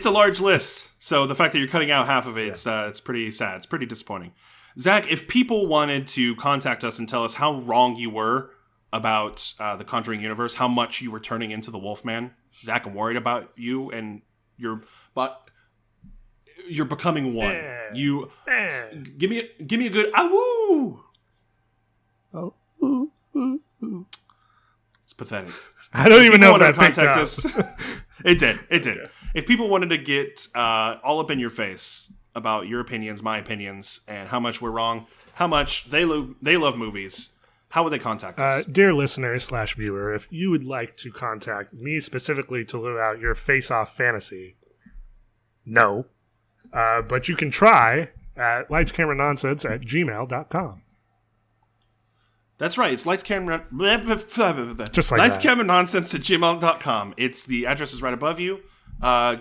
a large list. So the fact that you're cutting out half of it, it's pretty sad. It's pretty disappointing. Zach, if people wanted to contact us and tell us how wrong you were about the Conjuring universe, how much you were turning into the Wolfman, Zach, I'm worried about you and you're becoming one. Give me a good awoo. Oh, it's pathetic. I don't even know if that contact us. It did. Yeah. If people wanted to get all up in your face about your opinions, my opinions, and how much we're wrong, how much they love movies, how would they contact us? Dear listener / viewer, if you would like to contact me specifically to live out your face-off fantasy, no. But you can try at lightscameranonsense@gmail.com. That's right. It's Just like lightscameranonsense@gmail.com. It's the address is right above you.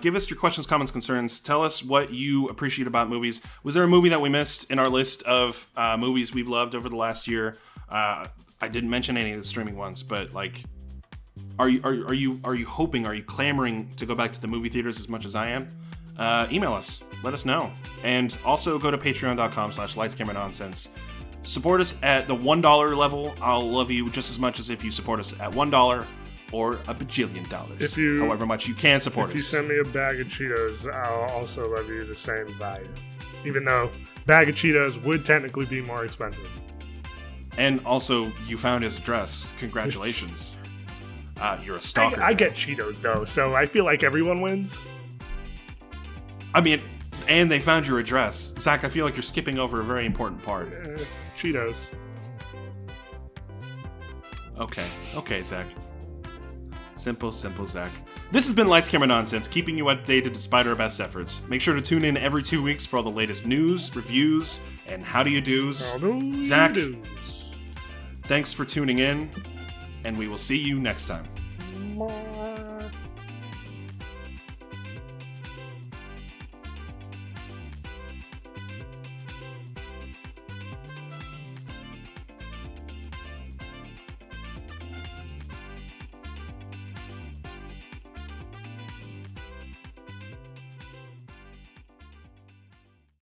Give us your questions, comments, concerns. Tell us what you appreciate about movies. Was there a movie that we missed in our list of movies we've loved over the last year? I didn't mention any of the streaming ones, but like, are you hoping? Are you clamoring to go back to the movie theaters as much as I am? Email us. Let us know. And also go to patreon.com/lightscameranonsense. Support us at the $1 level. I'll love you just as much as if you support us at $1 or a bajillion dollars. However much you can support us. If you send me a bag of Cheetos, I'll also love you the same value. Even though bag of Cheetos would technically be more expensive. And also, you found his address. Congratulations. You're a stalker. I get Cheetos, though, so I feel like everyone wins. I mean, and they found your address. Zach, I feel like you're skipping over a very important part. Cheetos. Okay, Zach. Simple, Zach. This has been Lights, Camera, Nonsense, keeping you updated despite our best efforts. Make sure to tune in every 2 weeks for all the latest news, reviews, and how-do-you-dos. Zach, thanks for tuning in, and we will see you next time.